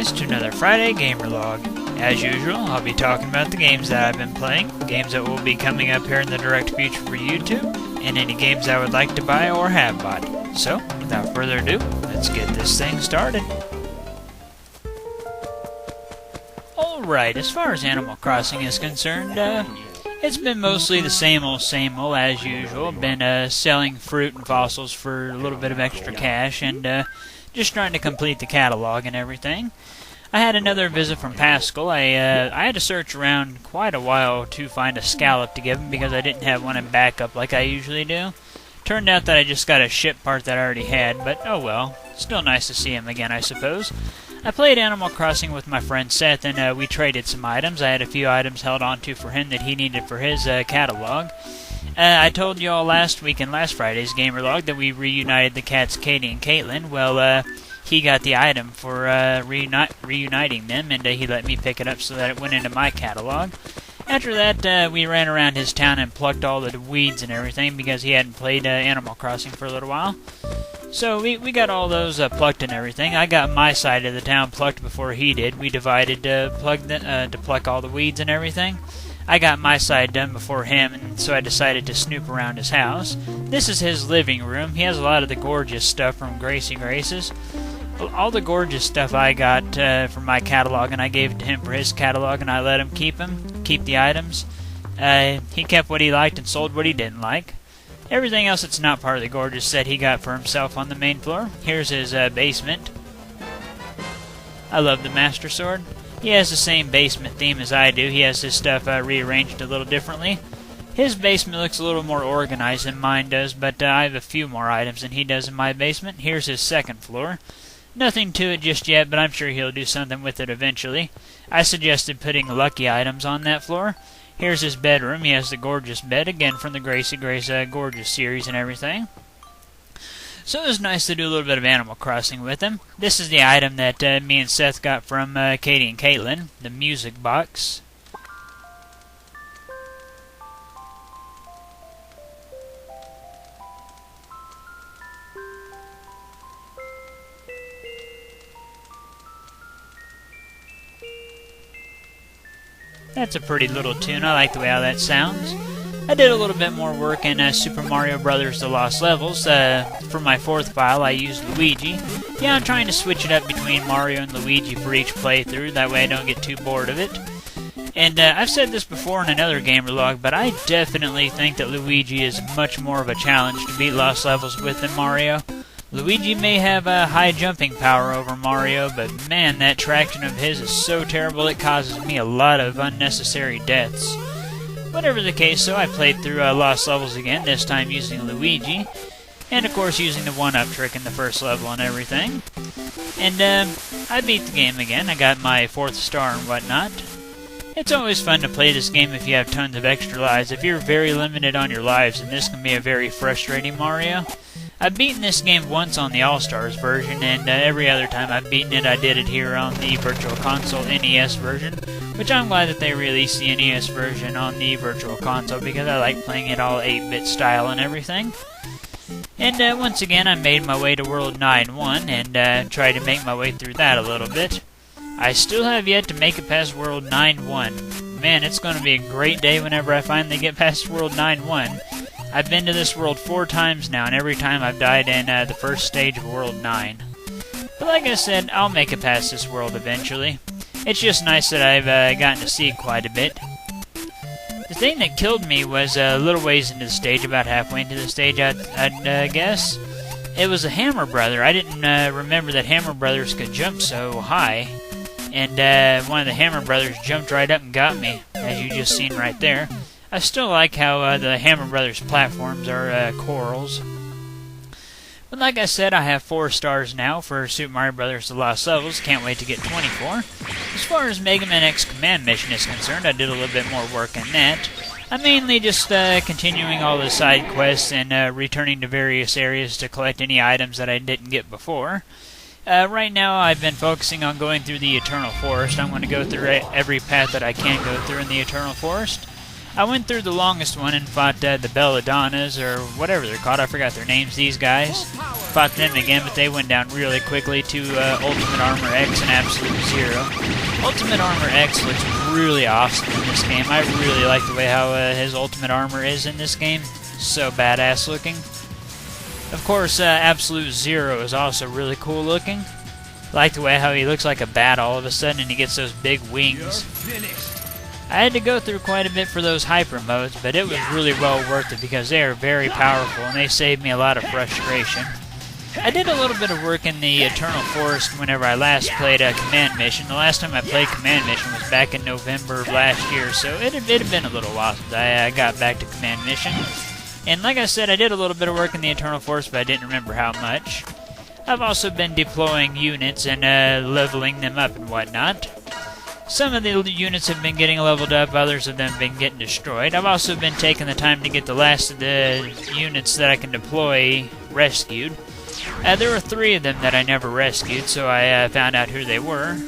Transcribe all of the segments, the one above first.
guys, to another Friday Gamer Log. As usual, I'll be talking about the games that I've been playing, games that will be coming up here in the direct future for YouTube, and any games I would like to buy or have bought. So, without further ado, let's get this thing started. Alright, as far as Animal Crossing is concerned, it's been mostly the same old as usual. Been selling fruit and fossils for a little bit of extra cash, and just trying to complete the catalog and everything. I had another visit from Pascal. I had to search around quite a while to find a scallop to give him because I didn't have one in backup like I usually do. Turned out that I just got a ship part that I already had, but oh well. Still nice to see him again, I suppose. I played Animal Crossing with my friend Seth, and we traded some items. I had a few items held onto for him that he needed for his catalog. I told you all last week in last Friday's Gamer Log that we reunited the cats Katie and Caitlin. Well, he got the item for reuniting them, and he let me pick it up so that it went into my catalog. After that, we ran around his town and plucked all the weeds and everything because he hadn't played Animal Crossing for a little while. So we got all those plucked and everything. I got my side of the town plucked before he did. We divided to pluck all the weeds and everything. I got my side done before him, and so I decided to snoop around his house. This is his living room. He has a lot of the gorgeous stuff from Gracie Graces. All the gorgeous stuff I got from my catalog, and I gave it to him for his catalog, and I let him keep the items. He kept what he liked and sold what he didn't like. Everything else that's not part of the gorgeous set he got for himself on the main floor. Here's his basement. I love the Master Sword. He has the same basement theme as I do. He has his stuff rearranged a little differently. His basement looks a little more organized than mine does, but I have a few more items than he does in my basement. Here's his second floor. Nothing to it just yet, but I'm sure he'll do something with it eventually. I suggested putting lucky items on that floor. Here's his bedroom. He has the gorgeous bed, again from the Gracie Grace Gorgeous series and everything. So it was nice to do a little bit of Animal Crossing with him. This is the item that me and Seth got from Katie and Caitlin, the music box. That's a pretty little tune. I like the way how that sounds. I did a little bit more work in Super Mario Bros. The Lost Levels. For my fourth file, I used Luigi. Yeah, I'm trying to switch it up between Mario and Luigi for each playthrough. That way I don't get too bored of it. And I've said this before in another Gamer Log, but I definitely think that Luigi is much more of a challenge to beat Lost Levels with than Mario. Luigi may have a high jumping power over Mario, but man, that traction of his is so terrible it causes me a lot of unnecessary deaths. Whatever the case, so I played through Lost Levels again, this time using Luigi, and of course using the one-up trick in the first level and everything. And I beat the game again. I got my 4th star and whatnot. It's always fun to play this game if you have tons of extra lives. If you're very limited on your lives, then this can be a very frustrating Mario. I've beaten this game once on the All-Stars version, and every other time I've beaten it, I did it here on the Virtual Console NES version, which I'm glad that they released the NES version on the Virtual Console, because I like playing it all 8-bit style and everything. And once again, I made my way to World 9-1, and tried to make my way through that a little bit. I still have yet to make it past World 9-1. Man, it's going to be a great day whenever I finally get past World 9-1. I've been to this world 4 times now, and every time I've died in the first stage of World 9. But like I said, I'll make it past this world eventually. It's just nice that I've gotten to see it quite a bit. The thing that killed me was a little ways into the stage, about halfway into the stage, I'd guess. It was a Hammer Brother. I didn't remember that Hammer Brothers could jump so high. And one of the Hammer Brothers jumped right up and got me, as you just seen right there. I still like how the Hammer Brothers platforms are corals. But like I said, I have 4 stars now for Super Mario Bros. The Lost Levels. Can't wait to get 24. As far as Mega Man X Command Mission is concerned, I did a little bit more work in that. I'm mainly just continuing all the side quests and returning to various areas to collect any items that I didn't get before. Right now, I've been focusing on going through the Eternal Forest. I'm going to go through every path that I can go through in the Eternal Forest. I went through the longest one and fought the Belladonnas, or whatever they're called. I forgot their names, these guys. fought them again, but they went down really quickly to Ultimate Armor X and Absolute Zero. Ultimate Armor X looks really awesome in this game. I really like the way how his Ultimate Armor is in this game. So badass looking. Of course, Absolute Zero is also really cool looking. I like the way how he looks like a bat all of a sudden and he gets those big wings. I had to go through quite a bit for those hyper modes, but it was really well worth it because they are very powerful and they saved me a lot of frustration. I did a little bit of work in the Eternal Forest whenever I last played a Command Mission. The last time I played Command Mission was back in November of last year, so it had been a little while since I got back to Command Mission. And like I said, I did a little bit of work in the Eternal Forest, but I didn't remember how much. I've also been deploying units and leveling them up and whatnot. Some of the units have been getting leveled up, others of them have been getting destroyed. I've also been taking the time to get the last of the units that I can deploy rescued. There were 3 of them that I never rescued, so I found out who they were.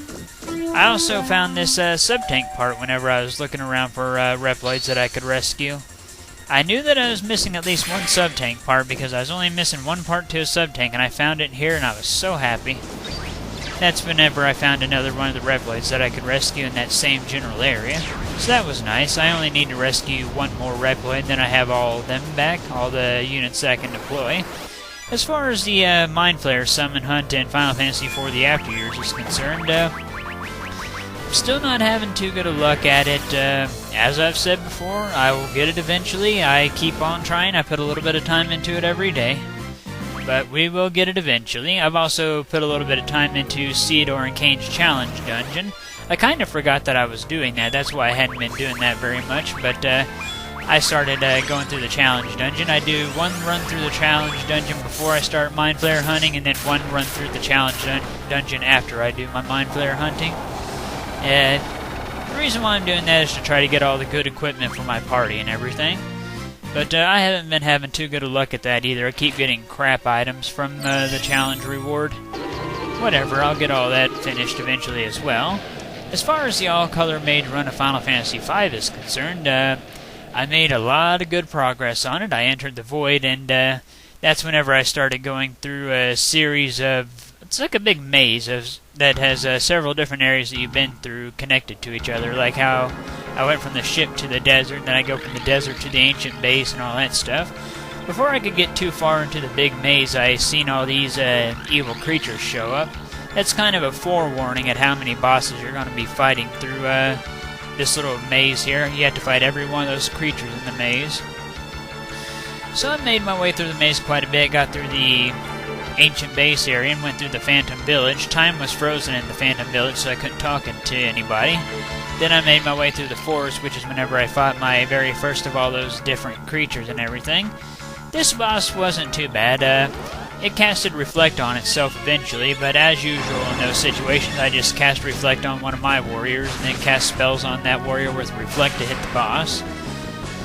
I also found this sub-tank part whenever I was looking around for Reploids that I could rescue. I knew that I was missing at least one sub-tank part because I was only missing one part to a sub-tank, and I found it here and I was so happy. That's whenever I found another one of the Reploids that I could rescue in that same general area. So that was nice. I only need to rescue one more Reploid, then I have all of them back, all the units that I can deploy. As far as the Mind Flayer Summon Hunt in Final Fantasy IV The After Years is concerned, I'm still not having too good of luck at it. As I've said before, I will get it eventually. I keep on trying. I put a little bit of time into it every day. But we will get it eventually. I've also put a little bit of time into Theodore and Kane's Challenge Dungeon. I kind of forgot that I was doing that. That's why I hadn't been doing that very much. But I started going through the Challenge Dungeon. I do one run through the Challenge Dungeon before I start Mind Flayer hunting, and then one run through the Challenge Dungeon after I do my Mind Flayer hunting. The reason why I'm doing that is to try to get all the good equipment for my party and everything. But I haven't been having too good a luck at that either. I keep getting crap items from the challenge reward. Whatever, I'll get all that finished eventually as well. As far as the all-color mage run of Final Fantasy V is concerned, I made a lot of good progress on it. I entered the Void, and that's whenever I started going through a series of... It's like a big maze that has several different areas that you've been through connected to each other, like how I went from the ship to the desert, then I go from the desert to the ancient base and all that stuff. Before I could get too far into the big maze, I seen all these evil creatures show up. That's kind of a forewarning at how many bosses you're going to be fighting through this little maze here. You have to fight every one of those creatures in the maze. So I made my way through the maze quite a bit, got through the ancient base area and went through the Phantom Village. Time was frozen in the Phantom Village, so I couldn't talk to anybody. Then I made my way through the forest, which is whenever I fought my very first of all those different creatures and everything. This boss wasn't too bad. It casted Reflect on itself eventually, but as usual in those situations, I just cast Reflect on one of my warriors and then cast spells on that warrior with Reflect to hit the boss.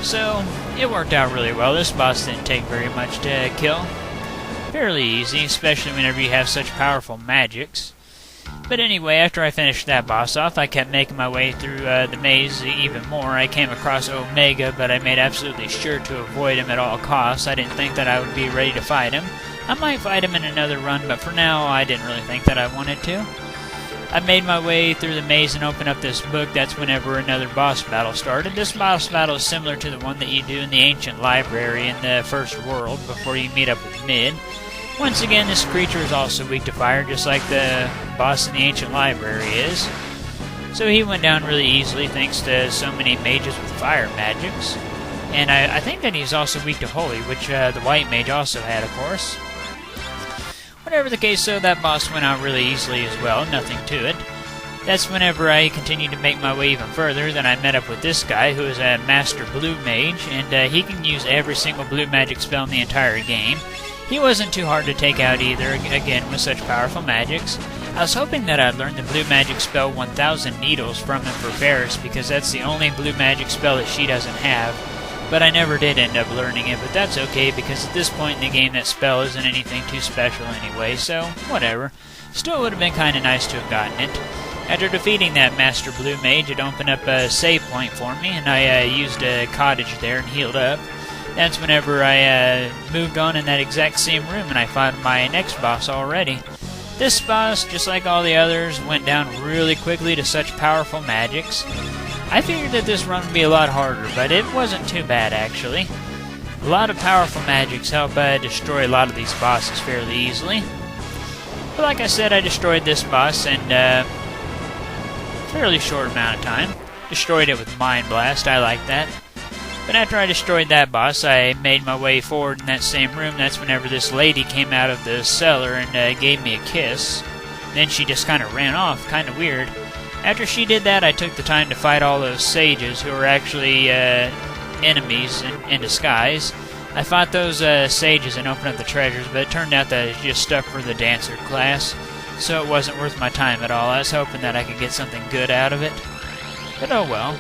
So, it worked out really well. This boss didn't take very much to kill. Fairly easy, especially whenever you have such powerful magics. But anyway, after I finished that boss off, I kept making my way through the maze even more. I came across Omega, but I made absolutely sure to avoid him at all costs. I didn't think that I would be ready to fight him. I might fight him in another run, but for now, I didn't really think that I wanted to. I made my way through the maze and opened up this book. That's whenever another boss battle started. This boss battle is similar to the one that you do in the ancient library in the first world before you meet up with Mid. Once again, this creature is also weak to fire, just like the boss in the ancient library is. So he went down really easily thanks to so many mages with fire magics. And I think that he's also weak to holy, which the white mage also had, of course. Whatever the case, so that boss went out really easily as well, nothing to it. That's whenever I continued to make my way even further, then I met up with this guy who is a Master Blue Mage, and he can use every single blue magic spell in the entire game. He wasn't too hard to take out either, again with such powerful magics. I was hoping that I'd learn the blue magic spell 1000 Needles from him for Faris, because that's the only blue magic spell that she doesn't have. But I never did end up learning it, but that's okay, because at this point in the game that spell isn't anything too special anyway, so whatever. Still would have been kind of nice to have gotten it. After defeating that Master Blue Mage, it opened up a save point for me, and I used a cottage there and healed up. That's whenever I moved on in that exact same room and I found my next boss already. This boss, just like all the others, went down really quickly to such powerful magics. I figured that this run would be a lot harder, but it wasn't too bad actually. A lot of powerful magics help destroy a lot of these bosses fairly easily. But like I said, I destroyed this boss in a fairly short amount of time. Destroyed it with Mind Blast, I like that. But after I destroyed that boss, I made my way forward in that same room. That's whenever this lady came out of the cellar and gave me a kiss. Then she just kind of ran off, kind of weird. After she did that, I took the time to fight all those sages who were actually enemies in disguise. I fought those sages and opened up the treasures, but it turned out that it just stuck for the dancer class, so it wasn't worth my time at all. I was hoping that I could get something good out of it, but oh well.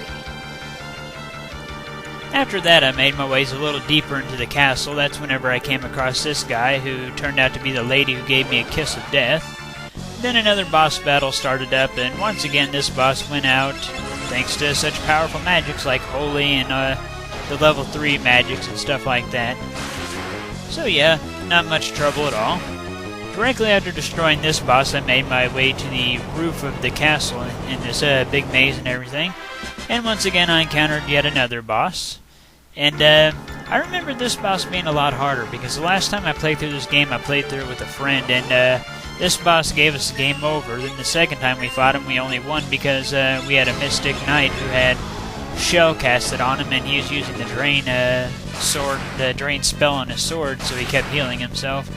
After that, I made my ways a little deeper into the castle. That's whenever I came across this guy, who turned out to be the lady who gave me a kiss of death. Then another boss battle started up, and once again this boss went out, thanks to such powerful magics like Holy and the level 3 magics and stuff like that. So yeah, not much trouble at all. Directly after destroying this boss, I made my way to the roof of the castle in this big maze and everything. And once again I encountered yet another boss. And I remember this boss being a lot harder, because the last time I played through this game, I played through it with a friend, and this boss gave us the game over. Then the second time we fought him, we only won because we had a Mystic Knight who had shell casted on him, and he was using the drain the drain spell on his sword, so he kept healing himself.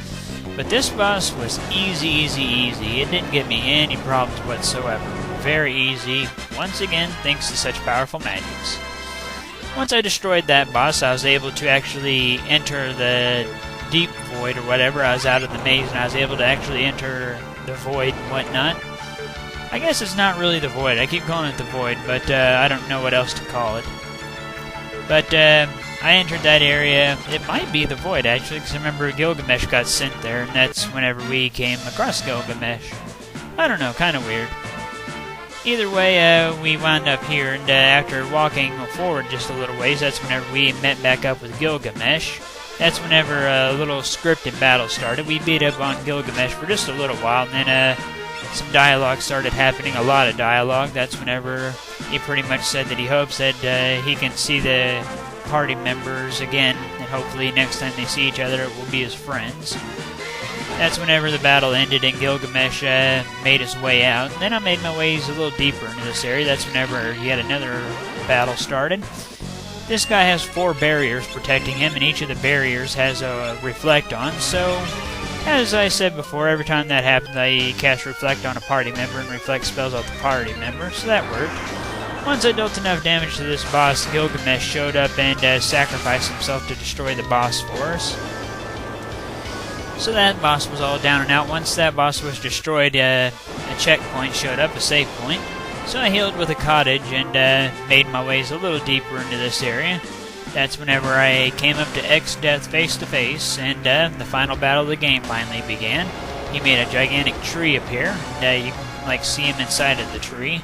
But this boss was easy. It didn't give me any problems whatsoever. Very easy, once again, thanks to such powerful magics. Once I destroyed that boss, I was able to actually enter the deep void or whatever. I was out of the maze and I was able to actually enter the void and whatnot. I guess it's not really the void. I keep calling it the void, but I don't know what else to call it. But I entered that area. It might be the void, actually, because I remember Gilgamesh got sent there, and that's whenever we came across Gilgamesh. I don't know, kind of weird. Either way, we wound up here, and after walking forward just a little ways, that's whenever we met back up with Gilgamesh. That's whenever a little scripted battle started. We beat up on Gilgamesh for just a little while, and then some dialogue started happening, a lot of dialogue. That's whenever he pretty much said that he hopes that he can see the party members again, and hopefully next time they see each other it will be as friends. That's whenever the battle ended and Gilgamesh made his way out. And then I made my ways a little deeper into this area. That's whenever yet another battle started. This guy has 4 barriers protecting him, and each of the barriers has a Reflect on, so as I said before, every time that happens I cast Reflect on a party member and Reflect spells out the party member, so that worked. Once I dealt enough damage to this boss, Gilgamesh showed up and sacrificed himself to destroy the boss for us. So that boss was all down and out. Once that boss was destroyed, a checkpoint showed up, a save point. So I healed with a cottage and made my ways a little deeper into this area. That's whenever I came up to Exdeath face to face, and the final battle of the game finally began. He made a gigantic tree appear, and you can see him inside of the tree.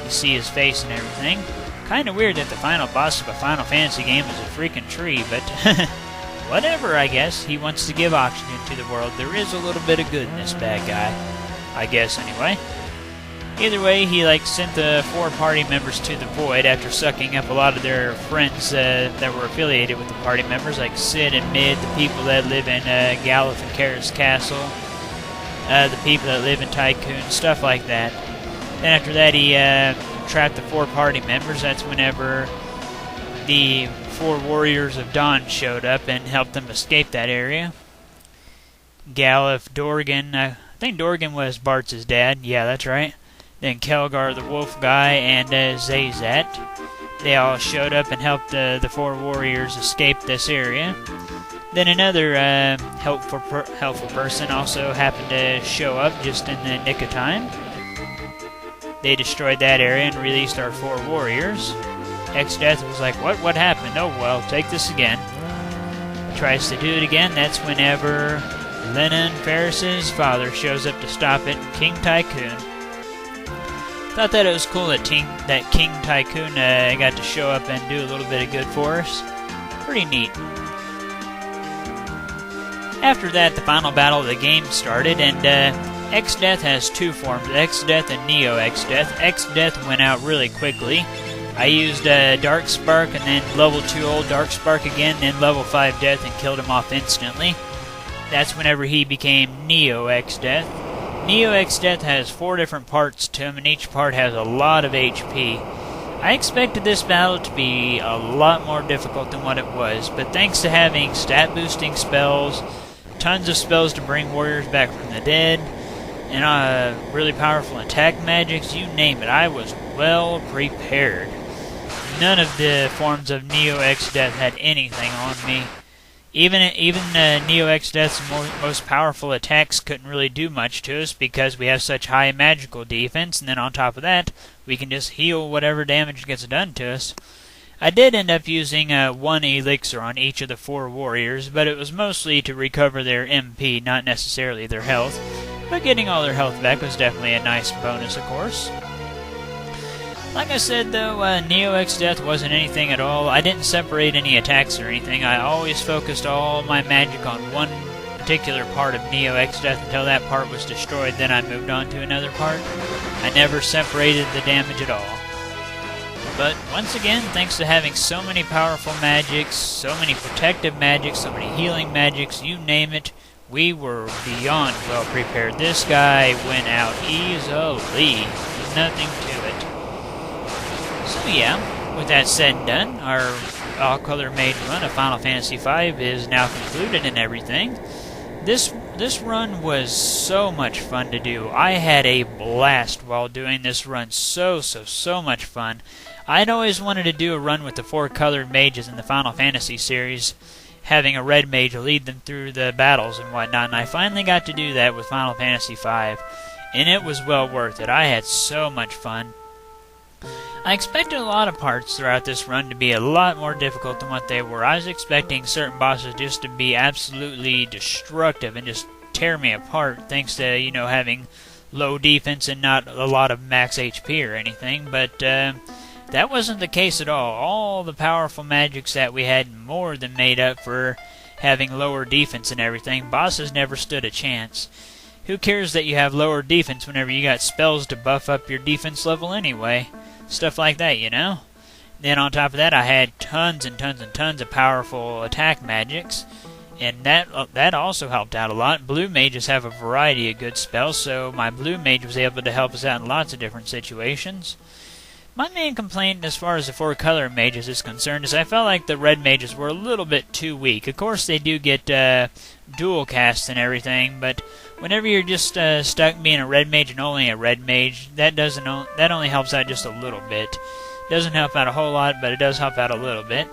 You see his face and everything. Kind of weird that the final boss of a Final Fantasy game is a freaking tree, but whatever, I guess. He wants to give oxygen to the world. There is a little bit of good in this bad guy. I guess, anyway. Either way, he sent the 4 party members to the void after sucking up a lot of their friends that were affiliated with the party members, like Sid and Mid, the people that live in Galuf and Kara's castle, the people that live in Tycoon, stuff like that. Then after that, he trapped the 4 party members. That's whenever the 4 warriors of Dawn showed up and helped them escape that area. Galuf, Dorgan, I think Dorgan was Bart's dad. Yeah, that's right. Then Kelgar the wolf guy and Zazat. They all showed up and helped the 4 warriors escape this area. Then another helpful person also happened to show up just in the nick of time. They destroyed that area and released our 4 warriors. Exdeath was like, what happened? Oh well, take this again. Tries to do it again. That's whenever Lennon Ferris's father shows up to stop it, King Tycoon. Thought that it was cool that King Tycoon got to show up and do a little bit of good for us. Pretty neat. After that, the final battle of the game started, and Exdeath has two forms, Exdeath and Neo Exdeath. Exdeath went out really quickly. I used Dark Spark, and then level 2 old Dark Spark again, then level 5 Death, and killed him off instantly. That's whenever he became Neo Exdeath. Neo Exdeath has 4 different parts to him, and each part has a lot of HP. I expected this battle to be a lot more difficult than what it was, but thanks to having stat boosting spells, tons of spells to bring warriors back from the dead, and really powerful attack magics, you name it, I was well prepared. None of the forms of Neo Exdeath had anything on me. Even Neo Exdeath's most powerful attacks couldn't really do much to us because we have such high magical defense, and then on top of that, we can just heal whatever damage gets done to us. I did end up using 1 elixir on each of the 4 warriors, but it was mostly to recover their MP, not necessarily their health. But getting all their health back was definitely a nice bonus, of course. Like I said, though, Neo Exdeath wasn't anything at all. I didn't separate any attacks or anything. I always focused all my magic on one particular part of Neo Exdeath until that part was destroyed, then I moved on to another part. I never separated the damage at all. But once again, thanks to having so many powerful magics, so many protective magics, so many healing magics, you name it, we were beyond well prepared. This guy went out easily. Nothing to it. So yeah, with that said and done, our all-color mage run of Final Fantasy V is now concluded and everything. This run was so much fun to do. I had a blast while doing this run. So much fun. I'd always wanted to do a run with the 4 colored mages in the Final Fantasy series, having a red mage lead them through the battles and whatnot, and I finally got to do that with Final Fantasy V, and it was well worth it. I had so much fun. I expected a lot of parts throughout this run to be a lot more difficult than what they were. I was expecting certain bosses just to be absolutely destructive and just tear me apart, thanks to, having low defense and not a lot of max HP or anything, but that wasn't the case at all. All the powerful magics that we had more than made up for having lower defense and everything. Bosses never stood a chance. Who cares that you have lower defense whenever you got spells to buff up your defense level anyway? Stuff like that, Then on top of that, I had tons and tons of powerful attack magics, and that also helped out a lot. Blue mages have a variety of good spells, so my blue mage was able to help us out in lots of different situations. My main complaint as far as the 4 color mages is concerned is I felt like the red mages were a little bit too weak. Of course, they do get dual casts and everything, but whenever you're just stuck being a red mage and only a red mage, that only helps out just a little bit. Doesn't help out a whole lot, but it does help out a little bit.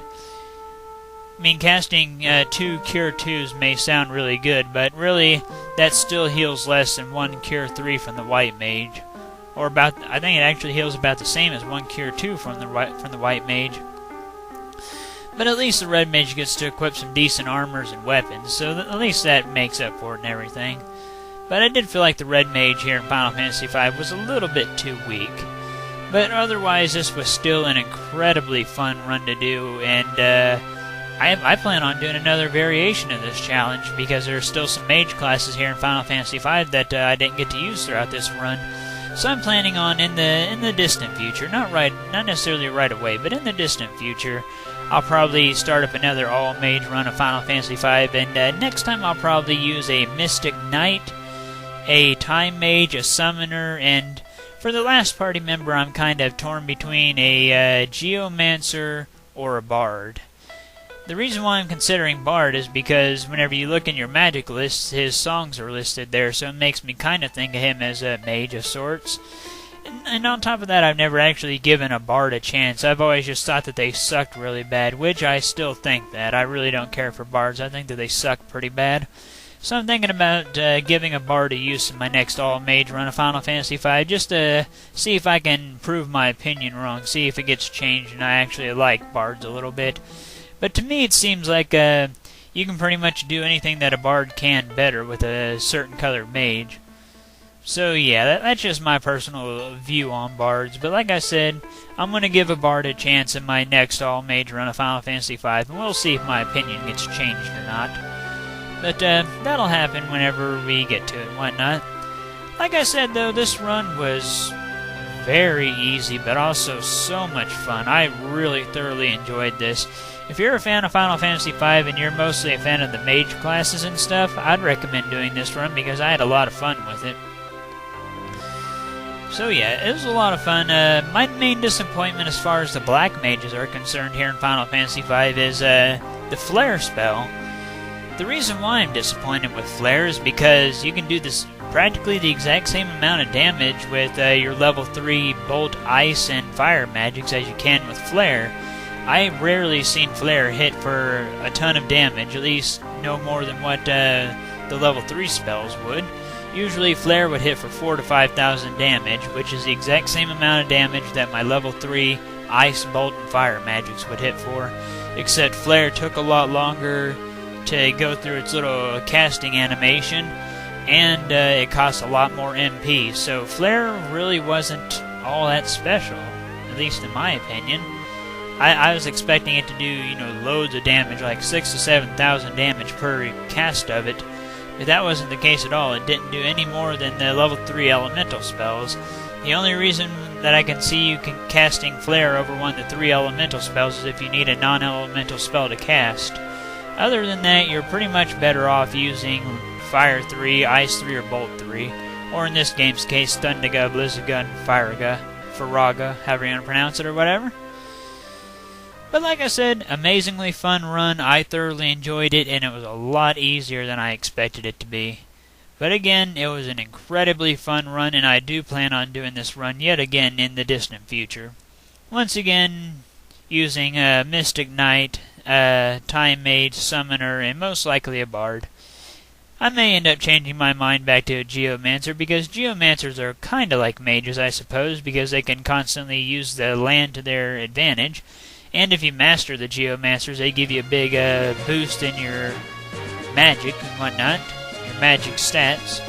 I mean, casting 2 Cure 2s may sound really good, but really, that still heals less than 1 Cure 3 from the white mage. I think it actually heals about the same as 1 Cure 2 from the white mage. But at least the red mage gets to equip some decent armors and weapons, so at least that makes up for it and everything. But I did feel like the red mage here in Final Fantasy V was a little bit too weak. But otherwise, this was still an incredibly fun run to do, and I plan on doing another variation of this challenge because there are still some mage classes here in Final Fantasy V that I didn't get to use throughout this run. So I'm planning on in the distant future, not necessarily right away, but in the distant future, I'll probably start up another all-mage run of Final Fantasy V, and next time I'll probably use a Mystic Knight, a Time Mage, a Summoner, and for the last party member I'm kind of torn between a Geomancer or a Bard. The reason why I'm considering Bard is because whenever you look in your magic lists, his songs are listed there, so it makes me kind of think of him as a mage of sorts. And on top of that, I've never actually given a Bard a chance. I've always just thought that they sucked really bad, which I still think that. I really don't care for Bards. I think that they suck pretty bad. So I'm thinking about giving a Bard a use in my next all-mage run of Final Fantasy V, just to see if I can prove my opinion wrong, see if it gets changed and I actually like Bards a little bit. But to me, it seems like you can pretty much do anything that a Bard can better with a certain color mage. So yeah, that's just my personal view on bards. But like I said, I'm going to give a bard a chance in my next all-mage run of Final Fantasy V, and we'll see if my opinion gets changed or not. But that'll happen whenever we get to it and whatnot. Like I said though, this run was very easy, but also so much fun. I really thoroughly enjoyed this. If you're a fan of Final Fantasy V and you're mostly a fan of the mage classes and stuff, I'd recommend doing this run because I had a lot of fun with it. So yeah, it was a lot of fun. My main disappointment as far as the black mages are concerned here in Final Fantasy V is the flare spell. The reason why I'm disappointed with flare is because you can do this practically the exact same amount of damage with your level 3 bolt, ice, and fire magics as you can with flare. I've rarely seen flare hit for a ton of damage, at least no more than what the level 3 spells would. Usually flare would hit for 4,000 to 5,000 damage, which is the exact same amount of damage that my level 3 ice, bolt, and fire magics would hit for, except flare took a lot longer to go through its little casting animation, and it costs a lot more MP, so flare really wasn't all that special, at least in my opinion. I was expecting it to do, loads of damage, like 6,000 to 7,000 damage per cast of it, but that wasn't the case at all. It didn't do any more than the level 3 elemental spells. The only reason that I can see you casting flare over one of the 3 elemental spells is if you need a non-elemental spell to cast. Other than that, you're pretty much better off using Fire 3, Ice 3, or Bolt 3, or in this game's case, Thundaga, Blizzaga, Firaga, Firaga, however you want to pronounce it or whatever. But like I said, amazingly fun run. I thoroughly enjoyed it, and it was a lot easier than I expected it to be. But again, it was an incredibly fun run, and I do plan on doing this run yet again in the distant future. Once again, using Mystic Knight, Time Mage, Summoner, and most likely a Bard. I may end up changing my mind back to a Geomancer, because Geomancers are kinda like mages, I suppose, because they can constantly use the land to their advantage. And if you master the Geomancers, they give you a big boost in your magic and whatnot, your magic stats.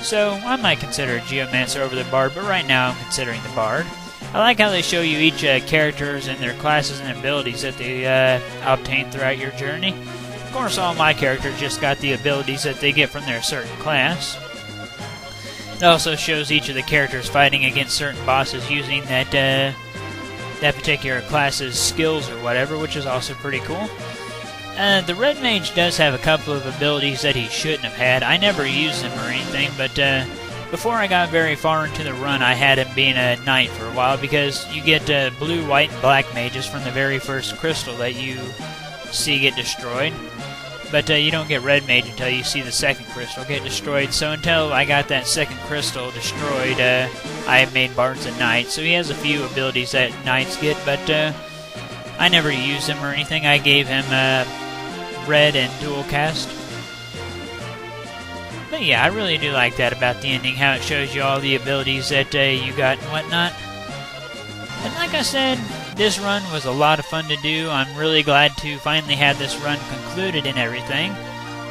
So I might consider a Geomancer over the Bard, but right now I'm considering the Bard. I like how they show you each characters and their classes and abilities that they obtain throughout your journey. Of course, all my characters just got the abilities that they get from their certain class. It also shows each of the characters fighting against certain bosses using that particular class's skills or whatever, which is also pretty cool. The Red Mage does have a couple of abilities that he shouldn't have had. I never used them or anything, but before I got very far into the run, I had him being a knight for a while, because you get blue, white, and black mages from the very first crystal that you see get destroyed. But you don't get red mage until you see the second crystal get destroyed. So until I got that second crystal destroyed, I made Bard's a knight. So he has a few abilities that knights get, but I never used him or anything. I gave him red and dual cast. But yeah, I really do like that about the ending, how it shows you all the abilities that you got and whatnot. And like I said, this run was a lot of fun to do. I'm really glad to finally have this run concluded and everything.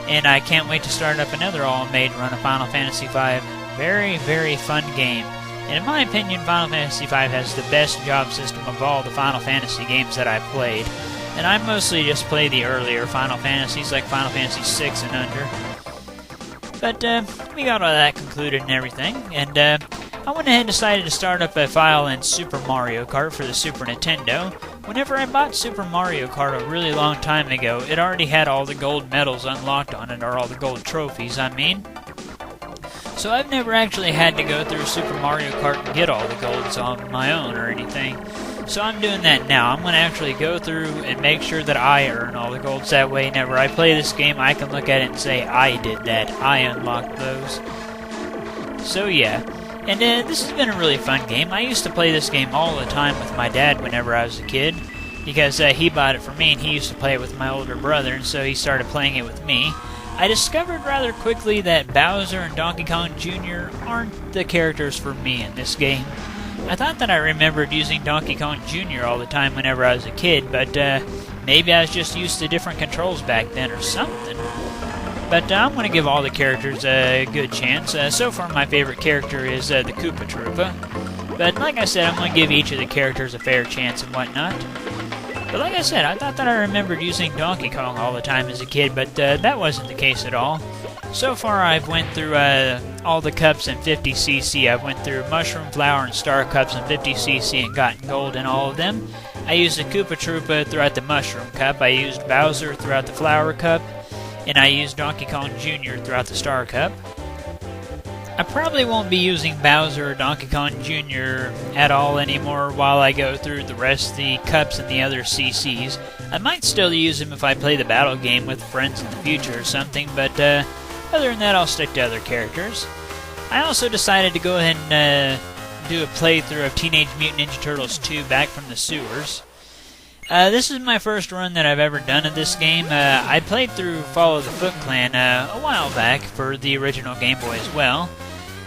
And I can't wait to start up another all-made run of Final Fantasy V. Very, very fun game. And in my opinion, Final Fantasy V has the best job system of all the Final Fantasy games that I've played. And I mostly just play the earlier Final Fantasies, like Final Fantasy VI and under. But we got all that concluded and everything, and I went ahead and decided to start up a file in Super Mario Kart for the Super Nintendo. Whenever I bought Super Mario Kart a really long time ago, it already had all the gold medals unlocked on it, or all the gold trophies, I mean. So I've never actually had to go through Super Mario Kart and get all the golds on my own or anything. So I'm doing that now. I'm going to actually go through and make sure that I earn all the golds. That way, whenever I play this game, I can look at it and say, I did that. I unlocked those. So yeah. And this has been a really fun game. I used to play this game all the time with my dad whenever I was a kid, because he bought it for me and he used to play it with my older brother, and so he started playing it with me. I discovered rather quickly that Bowser and Donkey Kong Jr. aren't the characters for me in this game. I thought that I remembered using Donkey Kong Jr. all the time whenever I was a kid, but maybe I was just used to different controls back then or something. But I'm going to give all the characters a good chance. So far, my favorite character is the Koopa Troopa. But like I said, I'm going to give each of the characters a fair chance and whatnot. But like I said, I thought that I remembered using Donkey Kong all the time as a kid, but that wasn't the case at all. So far, I've went through all the cups in 50cc. I've went through Mushroom, Flower, and Star cups in 50cc and gotten gold in all of them. I used the Koopa Troopa throughout the Mushroom Cup. I used Bowser throughout the Flower Cup. And I used Donkey Kong Jr. throughout the Star Cup. I probably won't be using Bowser or Donkey Kong Jr. at all anymore while I go through the rest of the cups and the other CCs. I might still use them if I play the battle game with friends in the future or something, but other than that, I'll stick to other characters. I also decided to go ahead and do a playthrough of Teenage Mutant Ninja Turtles 2 Back from the Sewers. This is my first run that I've ever done of this game. I played through Follow the Foot Clan a while back for the original Game Boy as well.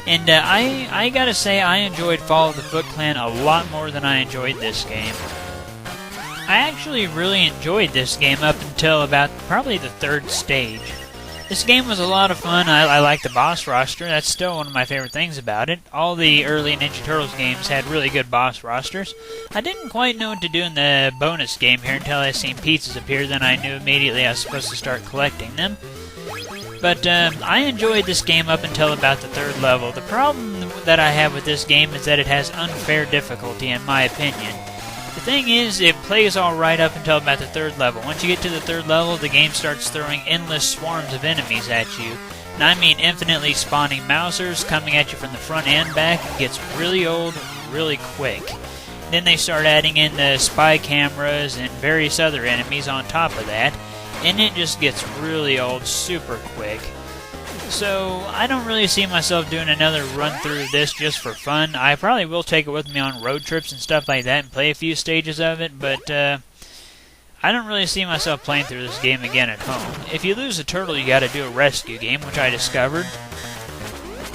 And I gotta say, I enjoyed Follow the Foot Clan a lot more than I enjoyed this game. I actually really enjoyed this game up until about probably the third stage. This game was a lot of fun. I like the boss roster. That's still one of my favorite things about it. All the early Ninja Turtles games had really good boss rosters. I didn't quite know what to do in the bonus game here until I seen pizzas appear. Then I knew immediately I was supposed to start collecting them. But I enjoyed this game up until about the third level. The problem that I have with this game is that it has unfair difficulty, in my opinion. The thing is, it plays alright up until about the third level. Once you get to the third level, the game starts throwing endless swarms of enemies at you. And I mean infinitely spawning Mousers coming at you from the front and back. It gets really old really quick. Then they start adding in the spy cameras and various other enemies on top of that. And it just gets really old super quick. So, I don't really see myself doing another run through this just for fun. I probably will take it with me on road trips and stuff like that and play a few stages of it, but I don't really see myself playing through this game again at home. If you lose a turtle, you gotta do a rescue game, which I discovered.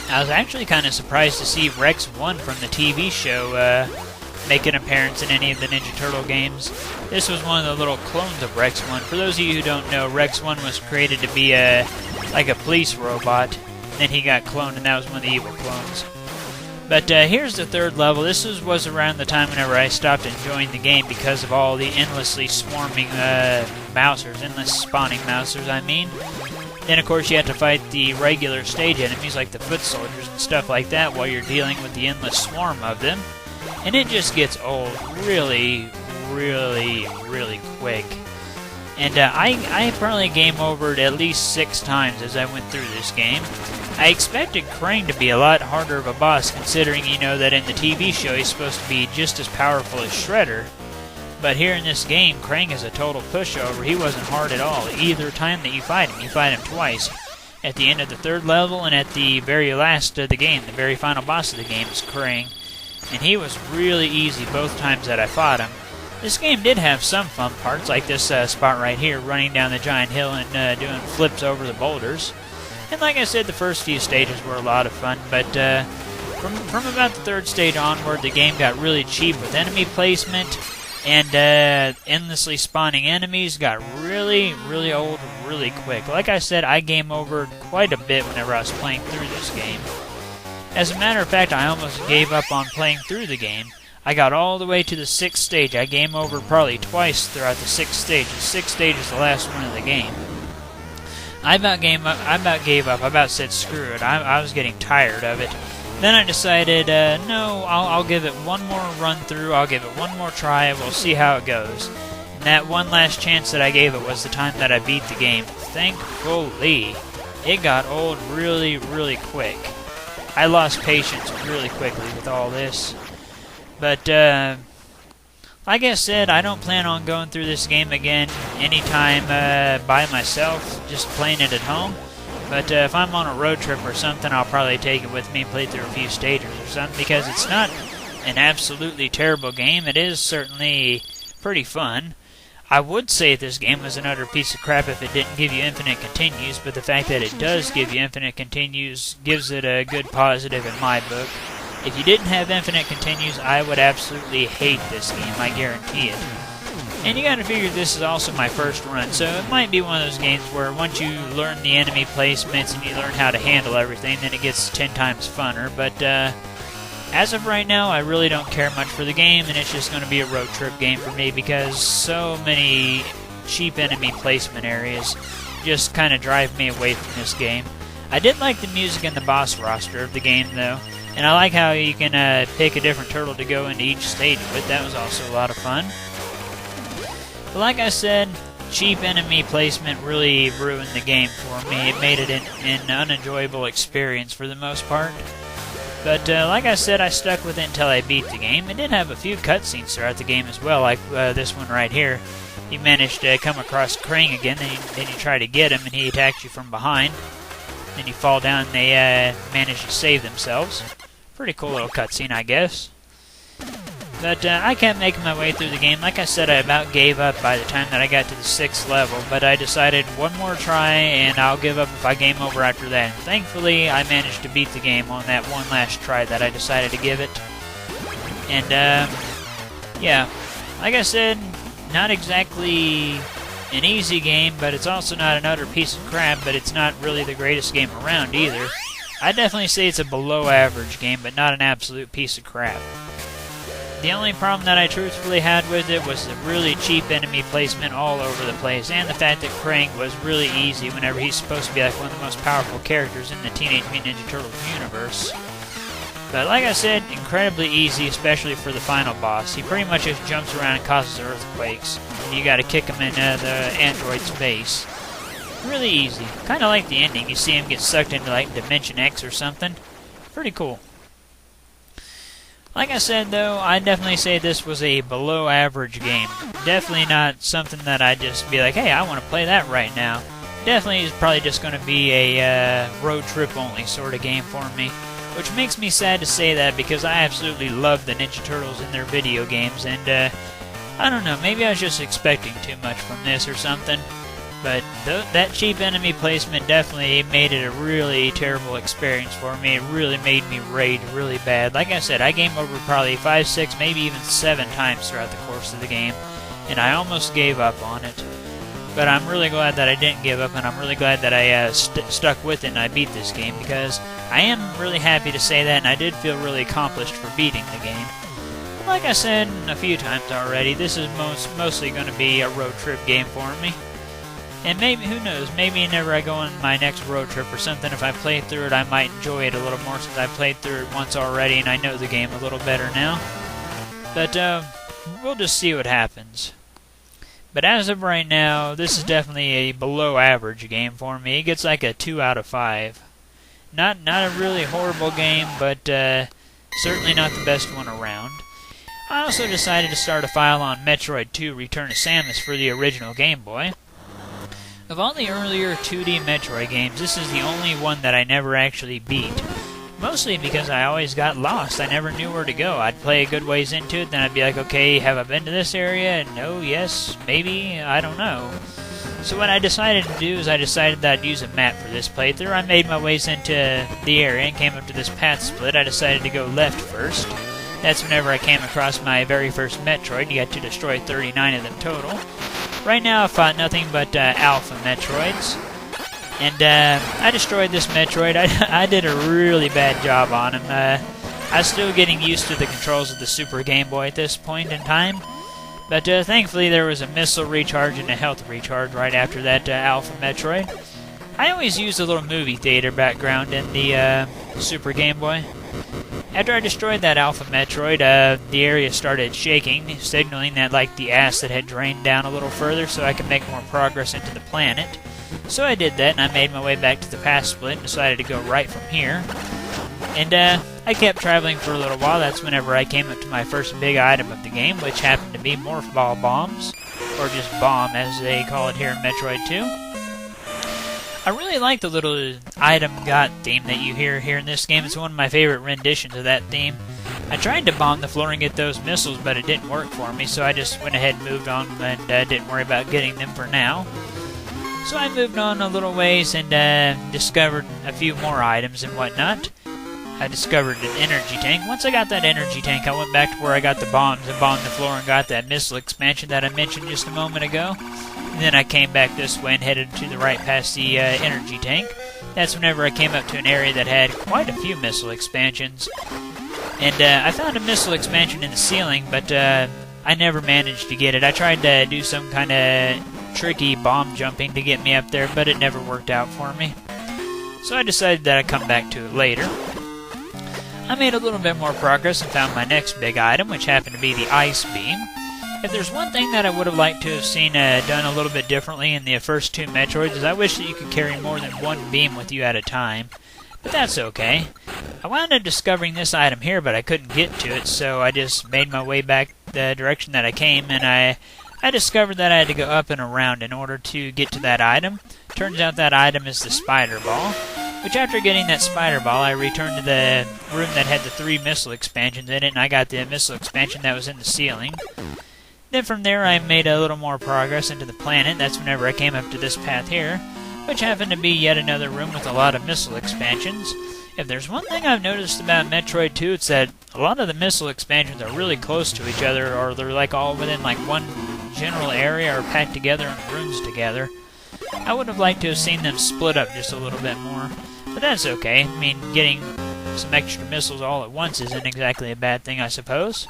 I was actually kind of surprised to see Rex 1 from the TV show make an appearance in any of the Ninja Turtle games. This was one of the little clones of Rex 1. For those of you who don't know, Rex 1 was created to be like a police robot. Then he got cloned, and that was one of the evil clones. But here's the third level. This was around the time whenever I stopped enjoying the game because of all the endlessly swarming Mousers, endless spawning Mousers, I mean. Then, of course, you have to fight the regular stage enemies like the foot soldiers and stuff like that while you're dealing with the endless swarm of them. And it just gets old really, really, really quick. And I probably game overed at least 6 times as I went through this game. I expected Krang to be a lot harder of a boss, considering, you know, that in the TV show he's supposed to be just as powerful as Shredder. But here in this game, Krang is a total pushover. He wasn't hard at all either time that you fight him. You fight him twice. At the end of the third level and at the very last of the game, the very final boss of the game is Krang. And he was really easy both times that I fought him. This game did have some fun parts, like this spot right here, running down the giant hill and doing flips over the boulders. And like I said, the first few stages were a lot of fun, but from about the third stage onward, the game got really cheap with enemy placement, and endlessly spawning enemies got really, really old really quick. Like I said, I game over quite a bit whenever I was playing through this game. As a matter of fact, I almost gave up on playing through the game. I got all the way to the 6th stage. I game over probably twice throughout the 6th stage. The 6th stage is the last one of the game. I about gave up. I about said screw it. I was getting tired of it. Then I decided, no, I'll give it one more run through. I'll give it one more try. We'll see how it goes. And that one last chance that I gave it was the time that I beat the game. Thankfully, it got old really, really quick. I lost patience really quickly with all this. But, like I said, I don't plan on going through this game again anytime by myself, just playing it at home. But if I'm on a road trip or something, I'll probably take it with me and play through a few stages or something, because it's not an absolutely terrible game. It is certainly pretty fun. I would say this game was an utter piece of crap if it didn't give you infinite continues, but the fact that it does give you infinite continues gives it a good positive in my book. If you didn't have infinite continues, I would absolutely hate this game, I guarantee it. And you gotta figure this is also my first run, so it might be one of those games where once you learn the enemy placements and you learn how to handle everything, then it gets 10 times funner. But as of right now, I really don't care much for the game, and it's just going to be a road trip game for me because so many cheap enemy placement areas just kind of drive me away from this game. I did like the music and the boss roster of the game, though, and I like how you can pick a different turtle to go into each stage with. That was also a lot of fun. But like I said, cheap enemy placement really ruined the game for me. It made it an unenjoyable experience for the most part. But like I said, I stuck with it until I beat the game. It did have a few cutscenes throughout the game as well, like this one right here. You managed to come across Krang again, then you try to get him, and he attacks you from behind. Then you fall down, and they manage to save themselves. Pretty cool little cutscene, I guess. But I kept making my way through the game. Like I said, I about gave up by the time that I got to the 6th level, but I decided one more try, and I'll give up if I game over after that. And thankfully, I managed to beat the game on that one last try that I decided to give it. And, yeah, like I said, not exactly an easy game, but it's also not an utter piece of crap, but it's not really the greatest game around either. I'd definitely say it's a below-average game, but not an absolute piece of crap. The only problem that I truthfully had with it was the really cheap enemy placement all over the place, and the fact that Krang was really easy whenever he's supposed to be like one of the most powerful characters in the Teenage Mutant Ninja Turtles universe. But like I said, incredibly easy, especially for the final boss. He pretty much just jumps around and causes earthquakes, and you gotta kick him in the android's face. Really easy. Kinda like the ending. You see him get sucked into like Dimension X or something. Pretty cool. Like I said, though, I'd definitely say this was a below-average game. Definitely not something that I'd just be like, hey, I want to play that right now. Definitely is probably just going to be a road trip-only sort of game for me. Which makes me sad to say that because I absolutely love the Ninja Turtles in their video games, and I don't know, maybe I was just expecting too much from this or something. But that cheap enemy placement definitely made it a really terrible experience for me. It really made me rage really bad. Like I said, I game over probably 5, 6, maybe even 7 times throughout the course of the game, and I almost gave up on it. But I'm really glad that I didn't give up, and I'm really glad that I stuck with it and I beat this game, because I am really happy to say that, and I did feel really accomplished for beating the game. But like I said a few times already, this is mostly going to be a road trip game for me. And maybe, who knows, maybe whenever I go on my next road trip or something, if I play through it, I might enjoy it a little more since I played through it once already and I know the game a little better now. But, we'll just see what happens. But as of right now, this is definitely a below-average game for me. It gets like a 2 out of 5. Not a really horrible game, but certainly not the best one around. I also decided to start a file on Metroid 2 Return to Samus for the original Game Boy. Of all the earlier 2D Metroid games, this is the only one that I never actually beat. Mostly because I always got lost. I never knew where to go. I'd play a good ways into it, then I'd be like, okay, have I been to this area? No, yes, maybe, I don't know. So what I decided to do is I decided that I'd use a map for this playthrough. I made my ways into the area and came up to this path split. I decided to go left first. That's whenever I came across my very first Metroid. You got to destroy 39 of them total. Right now I've fought nothing but Alpha Metroids. And I destroyed this Metroid. I did a really bad job on him. I was still getting used to the controls of the Super Game Boy at this point in time. But thankfully there was a missile recharge and a health recharge right after that Alpha Metroid. I always used a little movie theater background in the Super Game Boy. After I destroyed that Alpha Metroid, the area started shaking, signaling that like the acid had drained down a little further so I could make more progress into the planet. So I did that, and I made my way back to the path split and decided to go right from here. And I kept traveling for a little while. That's whenever I came up to my first big item of the game, which happened to be Morph Ball Bombs, or just Bomb as they call it here in Metroid 2. I really like the little item God theme that you hear here in this game. It's one of my favorite renditions of that theme. I tried to bomb the floor and get those missiles, but it didn't work for me, so I just went ahead and moved on and didn't worry about getting them for now. So I moved on a little ways and discovered a few more items and whatnot. I discovered an energy tank. Once I got that energy tank, I went back to where I got the bombs and bombed the floor and got that missile expansion that I mentioned just a moment ago. And then I came back this way and headed to the right past the energy tank. That's whenever I came up to an area that had quite a few missile expansions. And I found a missile expansion in the ceiling, but I never managed to get it. I tried to do some kind of tricky bomb jumping to get me up there, but it never worked out for me. So I decided that I'd come back to it later. I made a little bit more progress and found my next big item, which happened to be the ice beam. If there's one thing that I would have liked to have seen done a little bit differently in the first two Metroids, is I wish that you could carry more than one beam with you at a time. But that's okay. I wound up discovering this item here, but I couldn't get to it, so I just made my way back the direction that I came, and I discovered that I had to go up and around in order to get to that item. Turns out that item is the spider ball, which after getting that spider ball, I returned to the room that had the 3 missile expansions in it, and I got the missile expansion that was in the ceiling. Then from there, I made a little more progress into the planet. That's whenever I came up to this path here, which happened to be yet another room with a lot of missile expansions. If there's one thing I've noticed about Metroid 2, it's that a lot of the missile expansions are really close to each other, or they're like all within like one general area or packed together in rooms together. I would have liked to have seen them split up just a little bit more, but that's okay. I mean, getting some extra missiles all at once isn't exactly a bad thing, I suppose.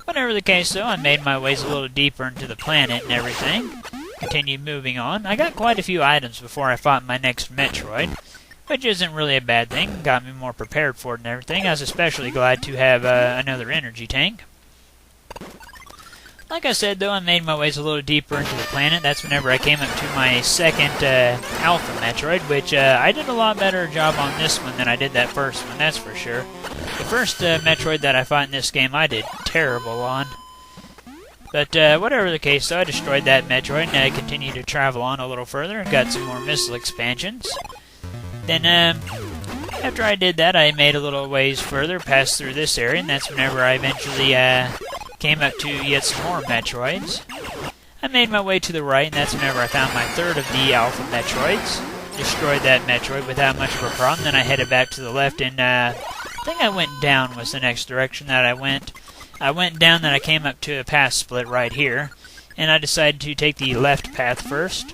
Whatever the case, though, I made my ways a little deeper into the planet and everything. Continued moving on. I got quite a few items before I fought my next Metroid, which isn't really a bad thing. Got me more prepared for it and everything. I was especially glad to have another energy tank. Like I said, though, I made my ways a little deeper into the planet. That's whenever I came up to my second Alpha Metroid, which I did a lot better job on this one than I did that first one, that's for sure. The first Metroid that I fought in this game, I did terrible on. But whatever the case, though, I destroyed that Metroid, and I continued to travel on a little further and got some more missile expansions. Then, after I did that, I made a little ways further, passed through this area, and that's whenever I eventually came up to yet some more Metroids. I made my way to the right, and that's whenever I found my third of the Alpha Metroids. Destroyed that Metroid without much of a problem. Then I headed back to the left, and I think I went down was the next direction that I went. I went down, then I came up to a path split right here, and I decided to take the left path first.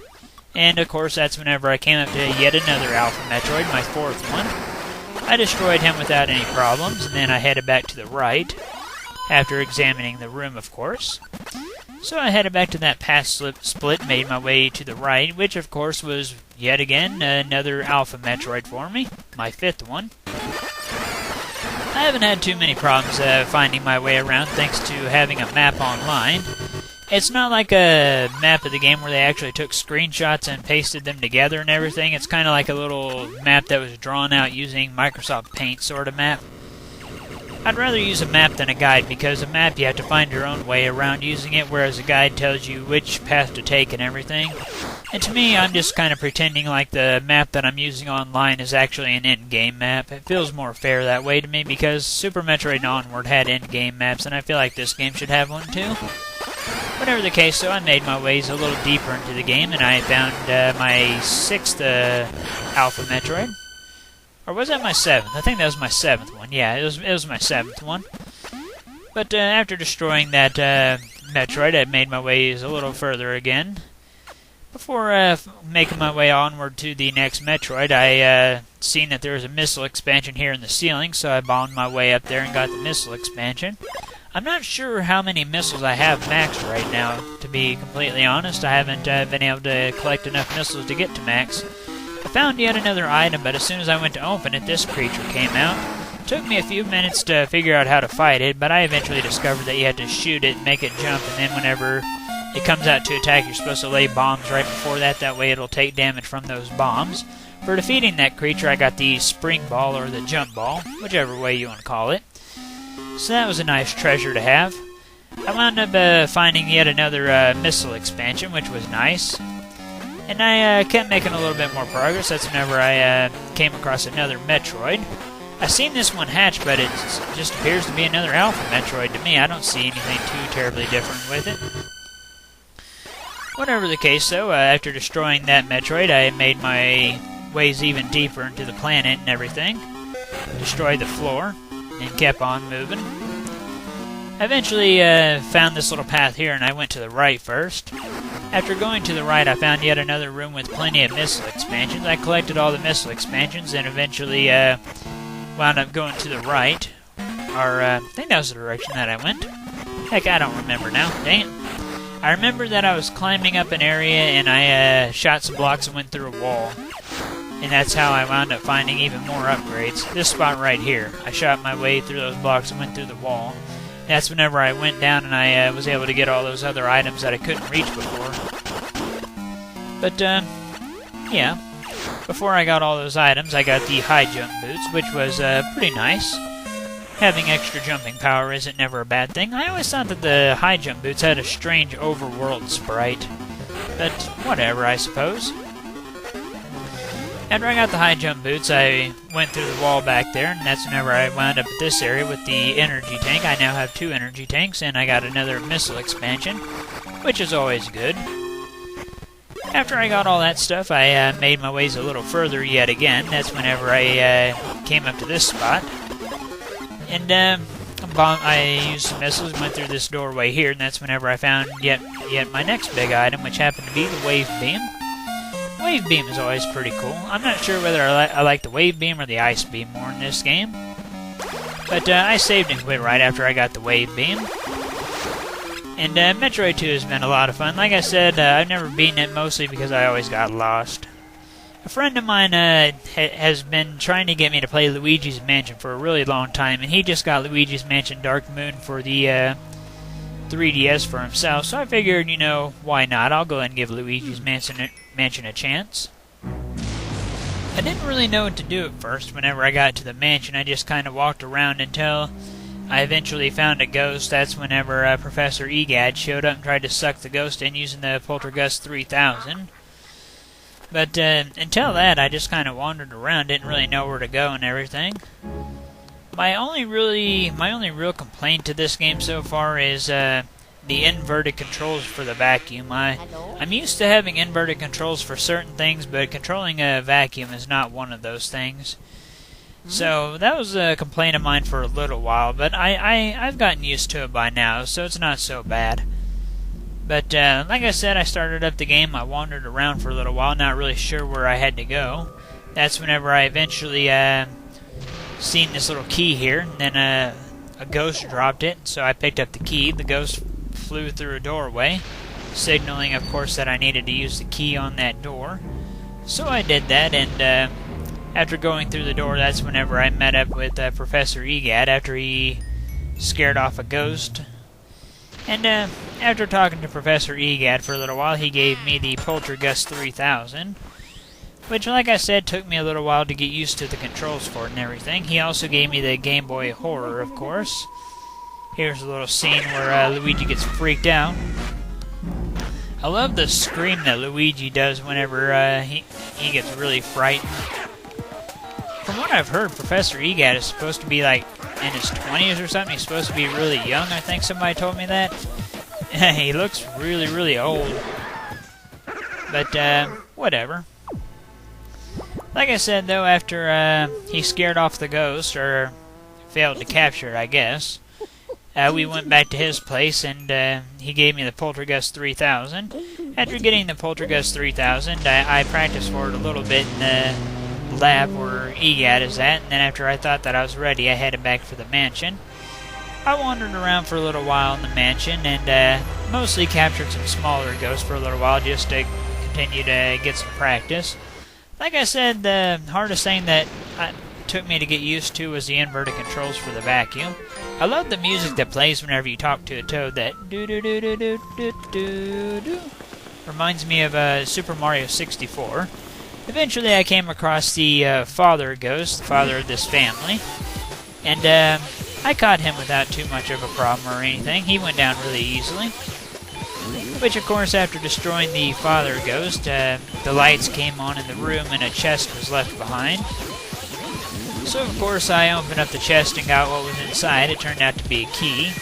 And of course, that's whenever I came up to yet another Alpha Metroid, my fourth one. I destroyed him without any problems, and then I headed back to the right, after examining the room, of course. So I headed back to that path split, made my way to the right, which of course was yet again another Alpha Metroid for me, my fifth one. I haven't had too many problems finding my way around thanks to having a map online. It's not like a map of the game where they actually took screenshots and pasted them together and everything. It's kind of like a little map that was drawn out using Microsoft Paint sort of map. I'd rather use a map than a guide, because a map you have to find your own way around using it, whereas a guide tells you which path to take and everything. And to me, I'm just kind of pretending like the map that I'm using online is actually an in-game map. It feels more fair that way to me, because Super Metroid and Onward had in-game maps, and I feel like this game should have one too. Whatever the case, so I made my ways a little deeper into the game, and I found my sixth Alpha Metroid. Or was that my seventh? I think that was my seventh one. Yeah, it was my seventh one. But after destroying that Metroid, I made my ways a little further again. Before making my way onward to the next Metroid, I seen that there was a missile expansion here in the ceiling, so I bombed my way up there and got the missile expansion. I'm not sure how many missiles I have maxed right now, to be completely honest. I haven't been able to collect enough missiles to get to max. I found yet another item, but as soon as I went to open it, this creature came out. It took me a few minutes to figure out how to fight it, but I eventually discovered that you had to shoot it, make it jump, and then whenever it comes out to attack, you're supposed to lay bombs right before that. That way it'll take damage from those bombs. For defeating that creature, I got the spring ball, or the jump ball, whichever way you want to call it. So that was a nice treasure to have. I wound up finding yet another missile expansion, which was nice. And I kept making a little bit more progress. That's whenever I came across another Metroid. I seen this one hatch, but it just appears to be another Alpha Metroid to me. I don't see anything too terribly different with it. Whatever the case, though, after destroying that Metroid, I made my ways even deeper into the planet and everything. destroyed the floor, and kept on moving. I eventually found this little path here, and I went to the right first. After going to the right, I found yet another room with plenty of missile expansions. I collected all the missile expansions, and eventually wound up going to the right. Or, I think that was the direction that I went. Heck, I don't remember now. Dang it. I remember that I was climbing up an area, and I shot some blocks and went through a wall. And that's how I wound up finding even more upgrades. This spot right here. I shot my way through those blocks and went through the wall. That's whenever I went down and I was able to get all those other items that I couldn't reach before. But, yeah. Before I got all those items, I got the high jump boots, which was pretty nice. Having extra jumping power isn't never a bad thing. I always thought that the high jump boots had a strange overworld sprite. But, whatever, I suppose. After I got the high jump boots, I went through the wall back there, and that's whenever I wound up at this area with the energy tank. I now have 2 energy tanks, and I got another missile expansion, which is always good. After I got all that stuff, I made my ways a little further yet again. That's whenever I came up to this spot. And I used some missiles and went through this doorway here, and that's whenever I found yet my next big item, which happened to be the wave beam. Wave beam is always pretty cool. I'm not sure whether I like the wave beam or the ice beam more in this game. But I saved and quit right after I got the wave beam. And Metroid 2 has been a lot of fun. Like I said, I've never beaten it mostly because I always got lost. A friend of mine has been trying to get me to play Luigi's Mansion for a really long time, and he just got Luigi's Mansion Dark Moon for the 3DS for himself, so I figured, you know, why not? I'll go ahead and give Luigi's Mansion a chance. I didn't really know what to do at first whenever I got to the mansion. I just kind of walked around until I eventually found a ghost. That's whenever Professor Egad showed up and tried to suck the ghost in using the Poltergust 3000. But until that, I just kind of wandered around, didn't really know where to go and everything. My only real complaint to this game so far is the inverted controls for the vacuum. I'm used to having inverted controls for certain things, but controlling a vacuum is not one of those things. So that was a complaint of mine for a little while, but I've gotten used to it by now, so it's not so bad. But like I said, I started up the game, I wandered around for a little while, not really sure where I had to go. That's whenever I eventually seen this little key here, and then a ghost dropped it, so I picked up the key. The ghost flew through a doorway, signaling, of course, that I needed to use the key on that door. So I did that, and after going through the door, that's whenever I met up with Professor Egad after he scared off a ghost. And after talking to Professor Egad for a little while, he gave me the Poltergust 3000, which, like I said, took me a little while to get used to the controls for it and everything. He also gave me the Game Boy Horror, of course. Here's a little scene where Luigi gets freaked out. I love the scream that Luigi does whenever he gets really frightened. From what I've heard, Professor Egad is supposed to be like in his 20s or something. He's supposed to be really young, I think somebody told me that. He looks really, really old. But, whatever. Like I said, though, after he scared off the ghost, or failed to capture it, I guess, we went back to his place, and he gave me the Poltergust 3000. After getting the Poltergust 3000, I practiced for it a little bit in the lab where Egad is at, and then after I thought that I was ready, I headed back for the mansion. I wandered around for a little while in the mansion, and mostly captured some smaller ghosts for a little while, just to continue to get some practice. Like I said, the hardest thing that took me to get used to was the inverted controls for the vacuum. I love the music that plays whenever you talk to a toad, that do-do-do-do-do-do-do-do. Reminds me of Super Mario 64. Eventually I came across the father ghost, the father of this family, and I caught him without too much of a problem or anything. He went down really easily. Which, of course, after destroying the father ghost, the lights came on in the room and a chest was left behind. So, of course, I opened up the chest and got what was inside. It turned out to be a key.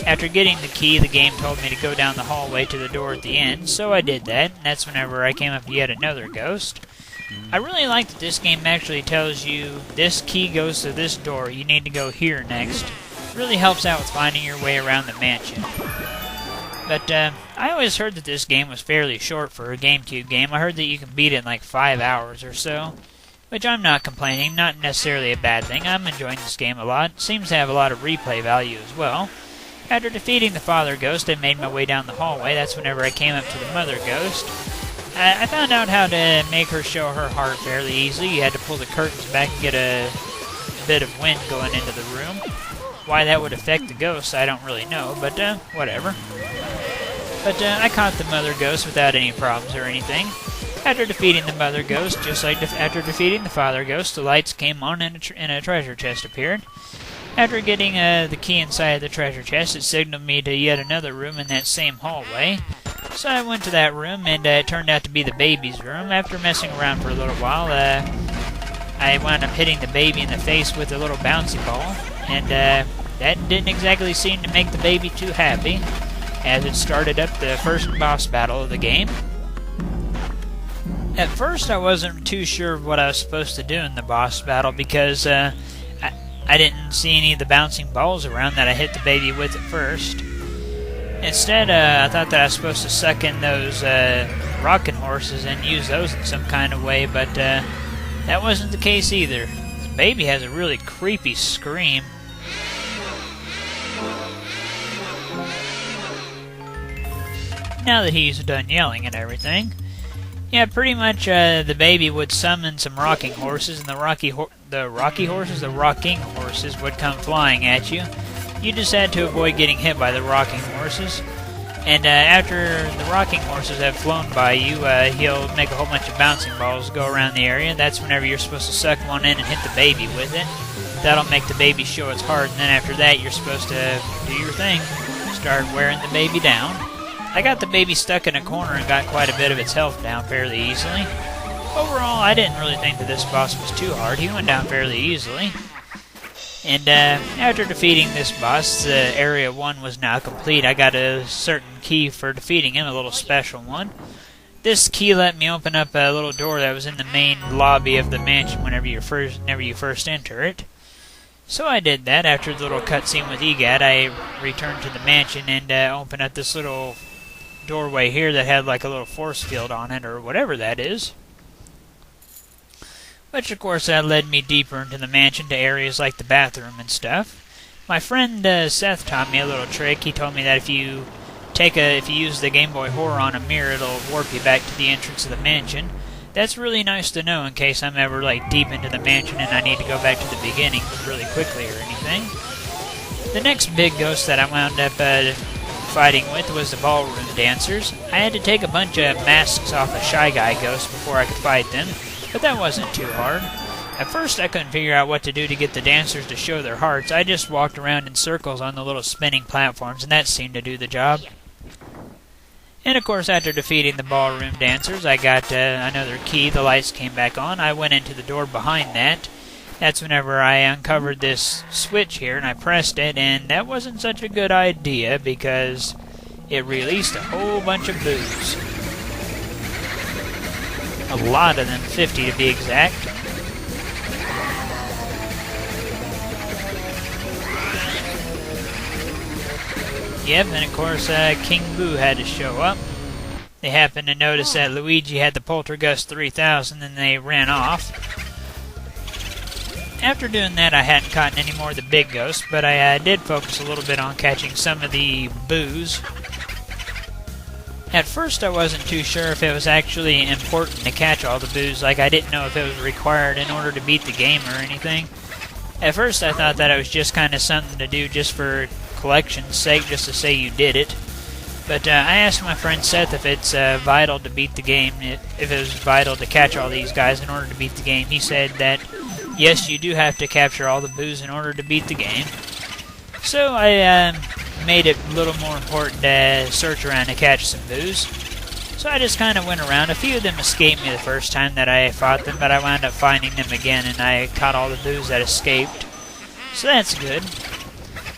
After getting the key, the game told me to go down the hallway to the door at the end, so I did that, and that's whenever I came up to yet another ghost. I really like that this game actually tells you this key goes to this door, you need to go here next. It really helps out with finding your way around the mansion. But I always heard that this game was fairly short for a GameCube game. I heard that you can beat it in like 5 hours or so. Which I'm not complaining, not necessarily a bad thing. I'm enjoying this game a lot. It seems to have a lot of replay value as well. After defeating the Father Ghost, I made my way down the hallway. That's whenever I came up to the Mother Ghost. I found out how to make her show her heart fairly easily. You had to pull the curtains back and get a bit of wind going into the room. Why that would affect the ghosts, I don't really know, but whatever. But I caught the Mother Ghost without any problems or anything. After defeating the Mother Ghost, just like after defeating the Father Ghost, the lights came on and a treasure chest appeared. After getting the key inside of the treasure chest, it signaled me to yet another room in that same hallway. So I went to that room, and it turned out to be the baby's room. After messing around for a little while, I wound up hitting the baby in the face with a little bouncy ball, and that didn't exactly seem to make the baby too happy, as it started up the first boss battle of the game. At first, I wasn't too sure of what I was supposed to do in the boss battle because I didn't see any of the bouncing balls around that I hit the baby with at first. Instead, I thought that I was supposed to suck in those rocking horses and use those in some kind of way, but that wasn't the case either. This baby has a really creepy scream. Now that he's done yelling and everything, yeah, pretty much the baby would summon some rocking horses, and the rocking horses would come flying at you. You just had to avoid getting hit by the rocking horses. And after the rocking horses have flown by you, he'll make a whole bunch of bouncing balls go around the area. That's whenever you're supposed to suck one in and hit the baby with it. That'll make the baby show its heart, and then after that you're supposed to do your thing. Start wearing the baby down. I got the baby stuck in a corner and got quite a bit of its health down fairly easily. Overall, I didn't really think that this boss was too hard. He went down fairly easily. And after defeating this boss, Area 1 was now complete. I got a certain key for defeating him, a little special one. This key let me open up a little door that was in the main lobby of the mansion whenever you first enter it. So I did that. After the little cutscene with EGAT, I returned to the mansion and opened up this little doorway here that had like a little force field on it, or whatever that is. Which, of course, that led me deeper into the mansion to areas like the bathroom and stuff. My friend Seth taught me a little trick. He told me that if you use the Game Boy Horror on a mirror, it'll warp you back to the entrance of the mansion. That's really nice to know in case I'm ever like deep into the mansion and I need to go back to the beginning really quickly or anything. The next big ghost that I wound up fighting with was the ballroom dancers. I had to take a bunch of masks off a Shy Guy ghost before I could fight them, but that wasn't too hard. At first I couldn't figure out what to do to get the dancers to show their hearts. I just walked around in circles on the little spinning platforms, and that seemed to do the job. And of course, after defeating the ballroom dancers, I got another key. The lights came back on. I went into the door behind that. That's whenever I uncovered this switch here, and I pressed it, and that wasn't such a good idea because it released a whole bunch of boos. A lot of them, 50 to be exact. Yep, and of course King Boo had to show up. They happened to notice that Luigi had the Poltergust 3000 and they ran off. After doing that, I hadn't caught any more of the big ghosts, but I did focus a little bit on catching some of the boos. At first, I wasn't too sure if it was actually important to catch all the boos, like I didn't know if it was required in order to beat the game or anything. At first, I thought that it was just kind of something to do just for collection's sake, just to say you did it. But I asked my friend Seth if it's vital to beat the game, if it was vital to catch all these guys in order to beat the game. He said that yes, you do have to capture all the boos in order to beat the game. So I made it a little more important to search around to catch some boos. So I just kind of went around. A few of them escaped me the first time that I fought them, but I wound up finding them again, and I caught all the boos that escaped. So that's good.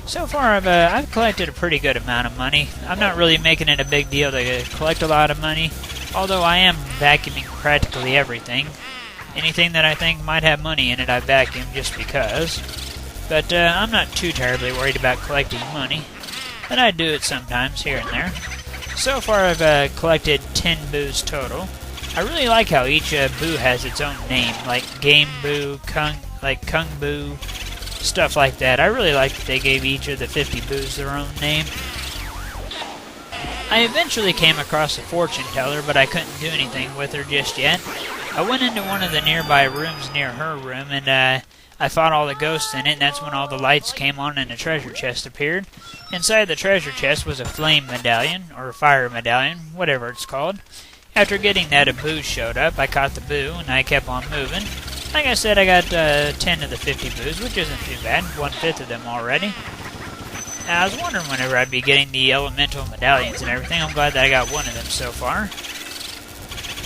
So far, I've collected a pretty good amount of money. I'm not really making it a big deal to collect a lot of money, although I am vacuuming practically everything. Anything that I think might have money in it, I vacuum just because. But I'm not too terribly worried about collecting money. But I do it sometimes, here and there. So far I've collected 10 boos total. I really like how each boo has its own name, like Game Boo, Kung Boo, stuff like that. I really like that they gave each of the 50 boos their own name. I eventually came across a fortune teller, but I couldn't do anything with her just yet. I went into one of the nearby rooms near her room, and I fought all the ghosts in it, and that's when all the lights came on and a treasure chest appeared. Inside the treasure chest was a flame medallion, or a fire medallion, whatever it's called. After getting that, a boo showed up. I caught the boo, and I kept on moving. Like I said, I got 10 of the 50 boos, which isn't too bad. 1/5 of them already. Now, I was wondering whenever I'd be getting the elemental medallions and everything. I'm glad that I got one of them so far.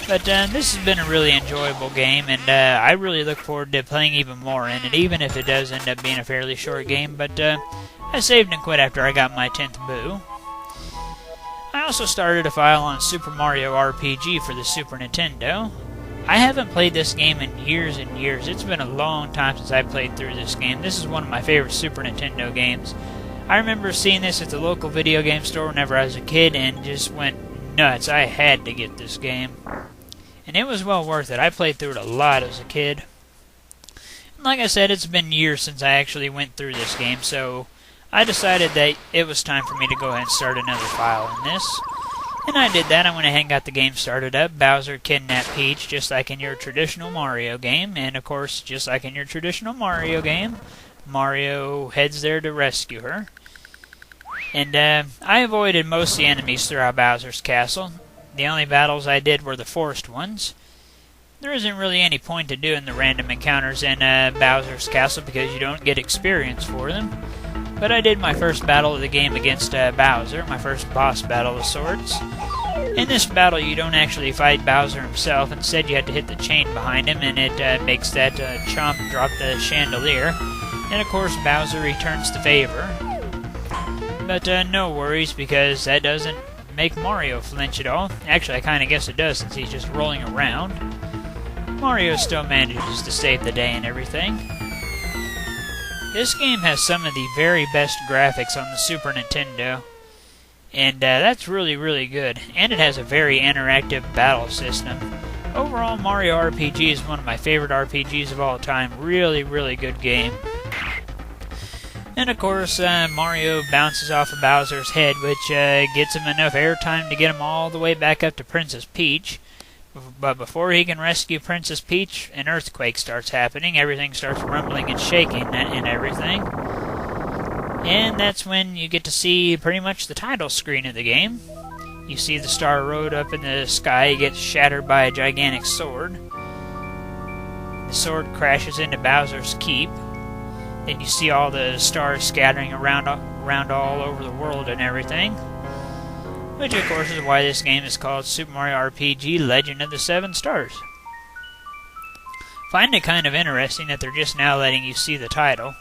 But this has been a really enjoyable game, and I really look forward to playing even more in it, even if it does end up being a fairly short game. But I saved and quit after I got my 10th boo. I also started a file on Super Mario RPG for the Super Nintendo. I haven't played this game in years and years. It's been a long time since I played through this game. This is one of my favorite Super Nintendo games. I remember seeing this at the local video game store whenever I was a kid and just went nuts. I had to get this game. And it was well worth it. I played through it a lot as a kid. And like I said, it's been years since I actually went through this game, so I decided that it was time for me to go ahead and start another file in this. And I did that. I went ahead and got the game started up. Bowser kidnapped Peach, just like in your traditional Mario game. And of course, just like in your traditional Mario game, Mario heads there to rescue her. And I avoided most of the enemies throughout Bowser's castle. The only battles I did were the forced ones. There isn't really any point to doing the random encounters in Bowser's castle because you don't get experience for them. But I did my first battle of the game against Bowser, my first boss battle of sorts. In this battle, you don't actually fight Bowser himself. Instead, you have to hit the chain behind him, and it makes that chomp drop the chandelier. And of course, Bowser returns the favor. But no worries, because that doesn't make Mario flinch at all. Actually, I kind of guess it does, since he's just rolling around. Mario still manages to save the day and everything. This game has some of the very best graphics on the Super Nintendo. And that's really, really good. And it has a very interactive battle system. Overall, Mario RPG is one of my favorite RPGs of all time. Really, really good game. And of course, Mario bounces off of Bowser's head, which gets him enough airtime to get him all the way back up to Princess Peach. But before he can rescue Princess Peach, an earthquake starts happening. Everything starts rumbling and shaking and everything. And that's when you get to see pretty much the title screen of the game. You see the Star Road up in the sky gets shattered by a gigantic sword. The sword crashes into Bowser's Keep. Then you see all the stars scattering around all over the world and everything. Which, of course, is why this game is called Super Mario RPG Legend of the Seven Stars. Find it kind of interesting that they're just now letting you see the title.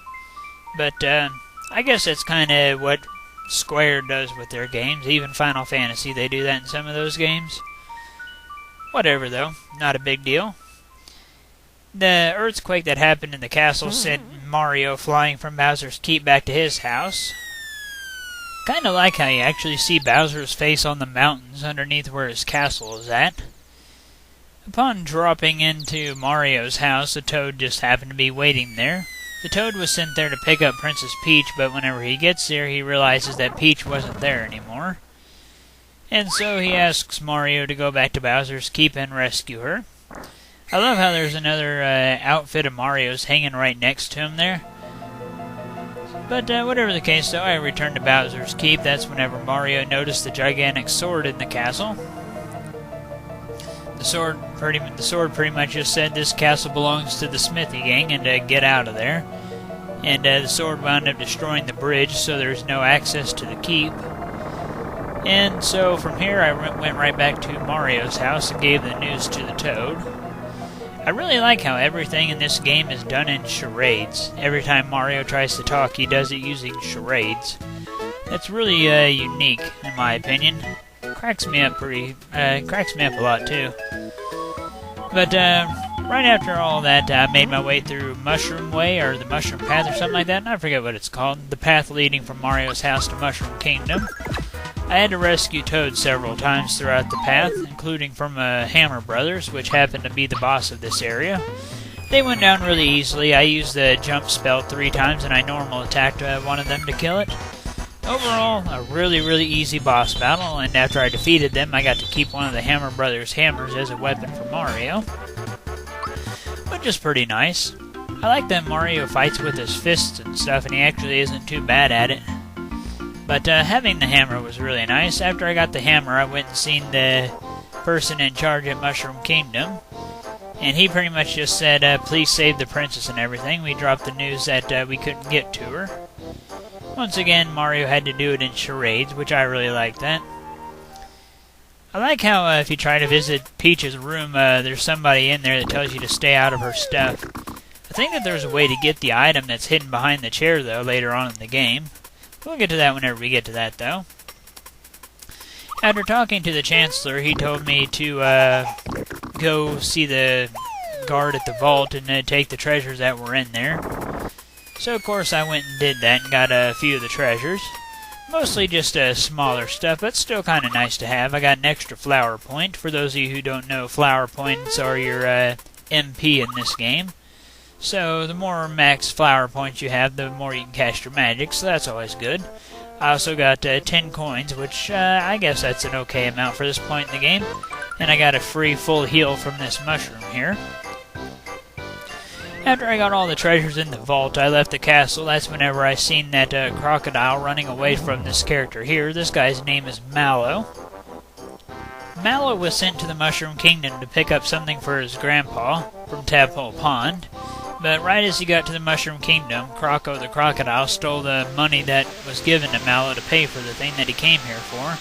But, I guess that's kind of what Square does with their games. Even Final Fantasy, they do that in some of those games. Whatever, though. Not a big deal. The earthquake that happened in the castle sent Mario flying from Bowser's Keep back to his house. Kind of like how you actually see Bowser's face on the mountains underneath where his castle is at. Upon dropping into Mario's house, a Toad just happened to be waiting there. The Toad was sent there to pick up Princess Peach, but whenever he gets there, he realizes that Peach wasn't there anymore. And so he asks Mario to go back to Bowser's Keep and rescue her. I love how there's another outfit of Mario's hanging right next to him there. But whatever the case, though, I returned to Bowser's Keep. That's whenever Mario noticed the gigantic sword in the castle. The sword pretty much just said this castle belongs to the Smithy gang and get out of there. And the sword wound up destroying the bridge, so there's no access to the keep. And so from here I went right back to Mario's house and gave the news to the Toad. I really like how everything in this game is done in charades. Every time Mario tries to talk, he does it using charades. That's really unique, in my opinion. Cracks me up a lot too. But Right after all that, I made my way through Mushroom Way, or the Mushroom Path, or something like that. I forget what it's called. The path leading from Mario's house to Mushroom Kingdom. I had to rescue Toad several times throughout the path, including from Hammer Brothers, which happened to be the boss of this area. They went down really easily. I used the jump spell 3 times, and I normal attacked one of them to kill it. Overall, a really, really easy boss battle, and after I defeated them, I got to keep one of the Hammer Brothers' hammers as a weapon for Mario, which is pretty nice. I like that Mario fights with his fists and stuff, and he actually isn't too bad at it. But having the hammer was really nice. After I got the hammer, I went and seen the person in charge at Mushroom Kingdom, and he pretty much just said, please save the princess and everything. We dropped the news that we couldn't get to her. Once again, Mario had to do it in charades, which I really liked that. I like how if you try to visit Peach's room, there's somebody in there that tells you to stay out of her stuff. I think that there's a way to get the item that's hidden behind the chair, though, later on in the game. We'll get to that whenever we get to that, though. After talking to the Chancellor, he told me to go see the guard at the vault and take the treasures that were in there. So, of course, I went and did that and got a few of the treasures. Mostly just smaller stuff, but still kind of nice to have. I got an extra flower point. For those of you who don't know, flower points are your MP in this game. So, the more max flower points you have, the more you can cast your magic, so that's always good. I also got 10 coins, which I guess that's an okay amount for this point in the game. And I got a free full heal from this mushroom here. After I got all the treasures in the vault, I left the castle. That's whenever I seen that crocodile running away from this character here. This guy's name is Mallow. Mallow was sent to the Mushroom Kingdom to pick up something for his grandpa from Tadpole Pond. But right as he got to the Mushroom Kingdom, Croco the crocodile stole the money that was given to Mallow to pay for the thing that he came here for.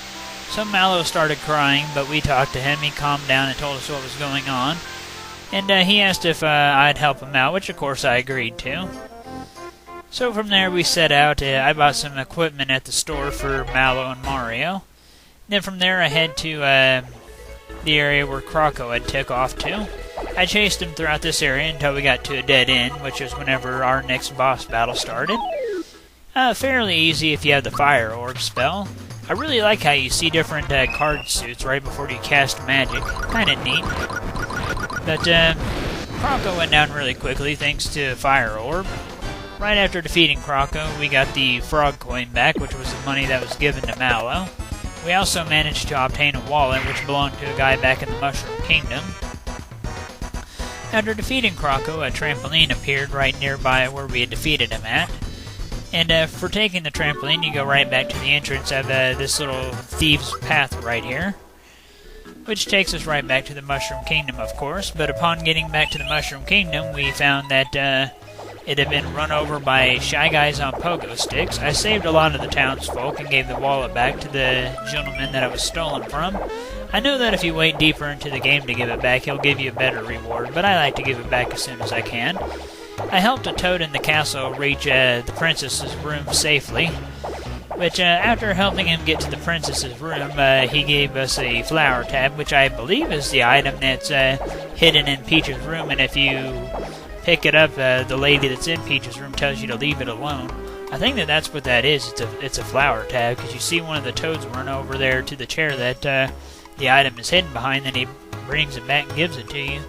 So Mallow started crying, but we talked to him. He calmed down and told us what was going on. And he asked if I'd help him out, which of course I agreed to. So from there we set out. I bought some equipment at the store for Mallow and Mario. Then from there I head to the area where Croco had took off to. I chased him throughout this area until we got to a dead end, which is whenever our next boss battle started. Fairly easy if you have the Fire Orb spell. I really like how you see different card suits right before you cast magic. Kinda neat. But Croco went down really quickly thanks to Fire Orb. Right after defeating Croco, we got the frog coin back, which was the money that was given to Mallow. We also managed to obtain a wallet, which belonged to a guy back in the Mushroom Kingdom. After defeating Croco, a trampoline appeared right nearby where we had defeated him at. And for taking the trampoline, you go right back to the entrance of this little thieves' path right here, which takes us right back to the Mushroom Kingdom, of course. But upon getting back to the Mushroom Kingdom, we found that it had been run over by Shy Guys on pogo sticks. I saved a lot of the townsfolk and gave the wallet back to the gentleman that it was stolen from. I know that if you wait deeper into the game to give it back, he'll give you a better reward, but I like to give it back as soon as I can. I helped a Toad in the castle reach the princess's room safely, which after helping him get to the princess's room, he gave us a flower tab, which I believe is the item that's hidden in Peach's room, and if you pick it up, the lady that's in Peach's room tells you to leave it alone. I think that that's what that is. It's a flower tab, because you see one of the Toads run over there to the chair that the item is hidden behind, then he brings it back and gives it to you.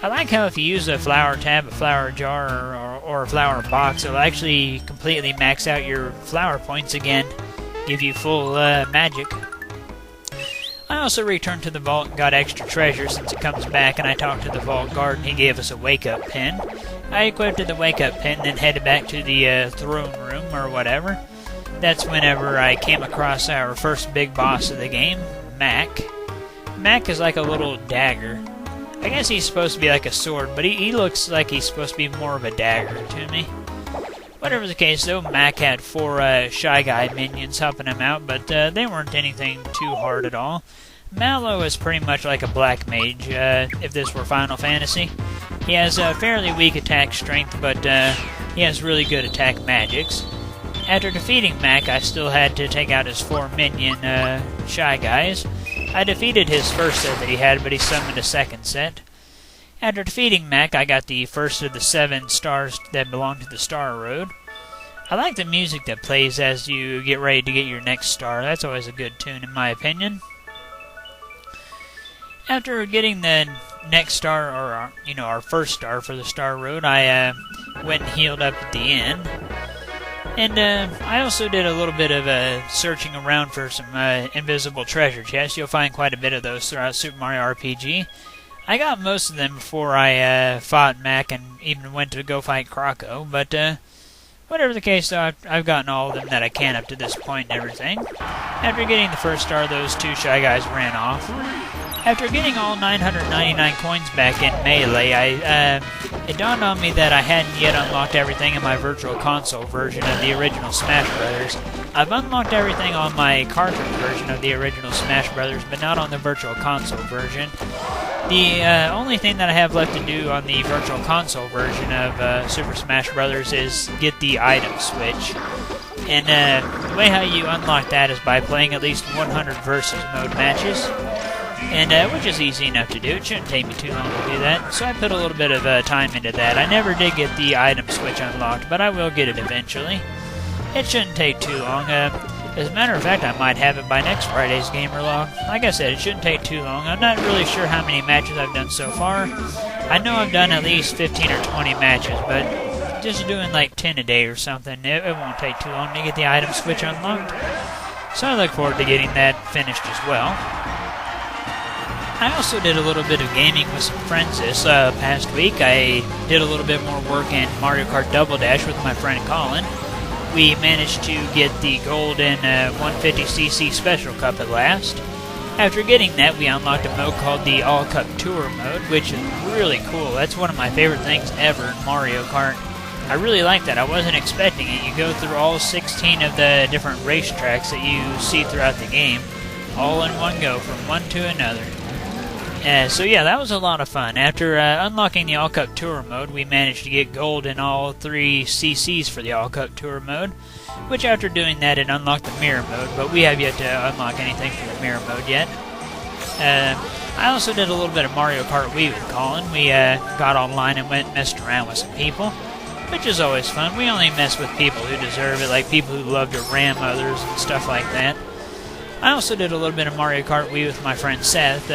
I like how if you use a flower tab, a flower jar, or a flower box, it'll actually completely max out your flower points again, give you full magic. I also returned to the vault and got extra treasure since it comes back, and I talked to the vault guard and he gave us a wake-up pin. I equipped the wake-up pin, then headed back to the throne room or whatever. That's whenever I came across our first big boss of the game, Mac. Mac is like a little dagger. I guess he's supposed to be like a sword, but he looks like he's supposed to be more of a dagger to me. Whatever the case, though, Mac had 4 Shy Guy minions helping him out, but they weren't anything too hard at all. Mallow is pretty much like a black mage, if this were Final Fantasy. He has a fairly weak attack strength, but he has really good attack magics. After defeating Mac, I still had to take out his 4 minion Shy Guys. I defeated his first set that he had, but he summoned a second set. After defeating Mech, I got the first of the 7 stars that belong to the Star Road. I like the music that plays as you get ready to get your next star. That's always a good tune in my opinion. After getting the next star, or our first star for the Star Road, I went and healed up at the end. And I also did a little bit of searching around for some invisible treasure chests. You'll find quite a bit of those throughout Super Mario RPG. I got most of them before I fought Mech and even went to go fight Croco, but whatever the case, though, I've gotten all of them that I can up to this point and everything. After getting the first star, those 2 Shy Guys ran off. After getting all 999 coins back in Melee, it dawned on me that I hadn't yet unlocked everything in my Virtual Console version of the original Smash Brothers. I've unlocked everything on my cartridge version of the original Smash Brothers, but not on the Virtual Console version. The only thing that I have left to do on the Virtual Console version of Super Smash Brothers is get the item switch. And the way how you unlock that is by playing at least 100 versus mode matches. And which is easy enough to do. It shouldn't take me too long to do that. So I put a little bit of time into that. I never did get the item switch unlocked, but I will get it eventually. It shouldn't take too long. As a matter of fact, I might have it by next Friday's Gamer Log. Like I said, it shouldn't take too long. I'm not really sure how many matches I've done so far. I know I've done at least 15 or 20 matches, but just doing like 10 a day or something, it won't take too long to get the item switch unlocked. So I look forward to getting that finished as well. I also did a little bit of gaming with some friends this past week. I did a little bit more work in Mario Kart Double Dash with my friend Colin. We managed to get the golden 150cc Special Cup at last. After getting that, we unlocked a mode called the All Cup Tour mode, which is really cool. That's one of my favorite things ever in Mario Kart. I really like that. I wasn't expecting it. You go through all 16 of the different racetracks that you see throughout the game, all in one go, from one to another. So yeah, that was a lot of fun. After unlocking the All Cup Tour mode, we managed to get gold in all 3 CCs for the All Cup Tour mode, which after doing that, it unlocked the Mirror mode, but we have yet to unlock anything for the Mirror mode yet. I also did a little bit of Mario Kart Wii with Colin. We got online and went and messed around with some people, which is always fun. We only mess with people who deserve it, like people who love to ram others and stuff like that. I also did a little bit of Mario Kart Wii with my friend Seth.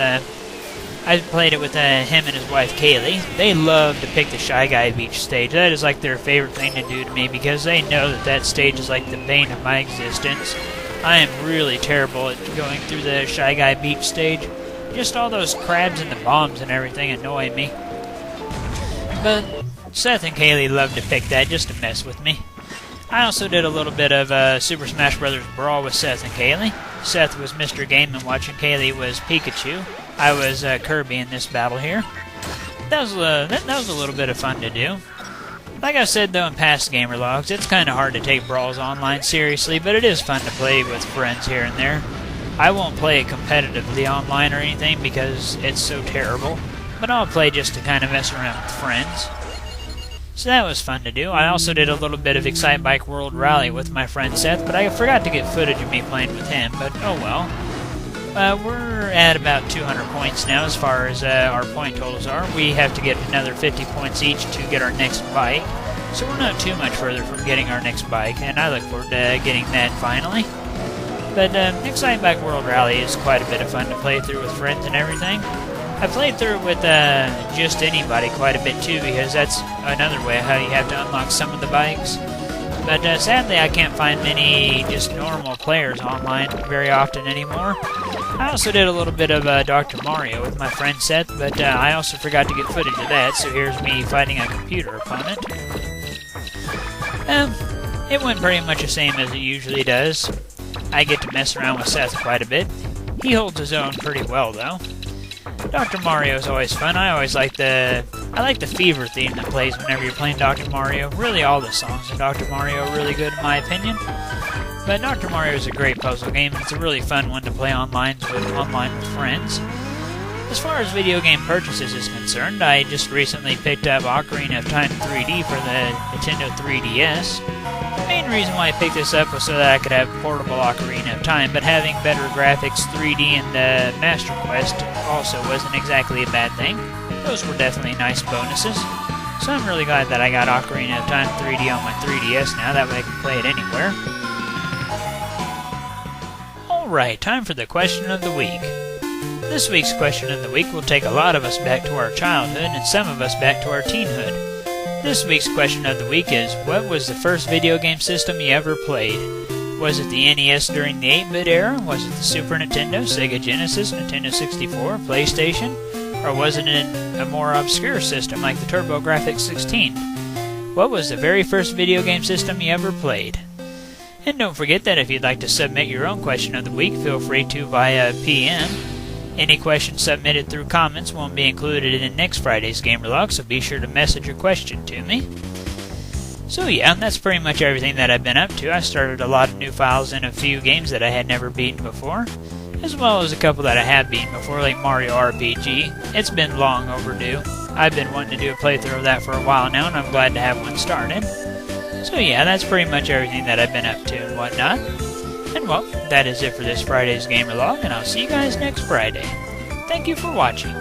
I played it with him and his wife Kaylee. They love to pick the Shy Guy Beach stage. That is like their favorite thing to do to me because they know that that stage is like the bane of my existence. I am really terrible at going through the Shy Guy Beach stage. Just all those crabs and the bombs and everything annoy me. But Seth and Kaylee love to pick that just to mess with me. I also did a little bit of Super Smash Bros. Brawl with Seth and Kaylee. Seth was Mr. Game & Watch and Kaylee was Pikachu. I was Kirby in this battle here. That was a little bit of fun to do. Like I said though in past Gamer Logs, it's kind of hard to take Brawls Online seriously, but it is fun to play with friends here and there. I won't play it competitively online or anything because it's so terrible, but I'll play just to kind of mess around with friends. So that was fun to do. I also did a little bit of Excitebike World Rally with my friend Seth, but I forgot to get footage of me playing with him, but oh well. We're at about 200 points now as far as our point totals are. We have to get another 50 points each to get our next bike. So we're not too much further from getting our next bike, and I look forward to getting that finally. But Excitebike World Rally is quite a bit of fun to play through with friends and everything. I played through it with just anybody quite a bit too, because that's another way how you have to unlock some of the bikes. But sadly, I can't find many just normal players online very often anymore. I also did a little bit of Dr. Mario with my friend Seth, but I also forgot to get footage of that, so here's me fighting a computer opponent. It went pretty much the same as it usually does. I get to mess around with Seth quite a bit. He holds his own pretty well, though. Dr. Mario is always fun. I like the fever theme that plays whenever you're playing Dr. Mario. Really, all the songs in Dr. Mario are really good in my opinion. But Dr. Mario is a great puzzle game. It's a really fun one to play online with friends. As far as video game purchases is concerned, I just recently picked up Ocarina of Time 3D for the Nintendo 3DS. main reason why I picked this up was so that I could have portable Ocarina of Time, but having better graphics, 3D, and Master Quest also wasn't exactly a bad thing. Those were definitely nice bonuses. So I'm really glad that I got Ocarina of Time 3D on my 3DS now, that way I can play it anywhere. Alright, time for the question of the week. This week's question of the week will take a lot of us back to our childhood and some of us back to our teenhood. This week's question of the week is, what was the first video game system you ever played? Was it the NES during the 8-bit era? Was it the Super Nintendo, Sega Genesis, Nintendo 64, PlayStation? Or was it a more obscure system like the TurboGrafx 16? What was the very first video game system you ever played? And don't forget that if you'd like to submit your own question of the week, feel free to via PM. Any questions submitted through comments won't be included in next Friday's Gamerlog, so be sure to message your question to me. So yeah, that's pretty much everything that I've been up to. I started a lot of new files in a few games that I had never beaten before, as well as a couple that I have beaten before, like Mario RPG. It's been long overdue. I've been wanting to do a playthrough of that for a while now, and I'm glad to have one started. So yeah, that's pretty much everything that I've been up to and whatnot. And well, that is it for this Friday's Gamerlog, and I'll see you guys next Friday. Thank you for watching.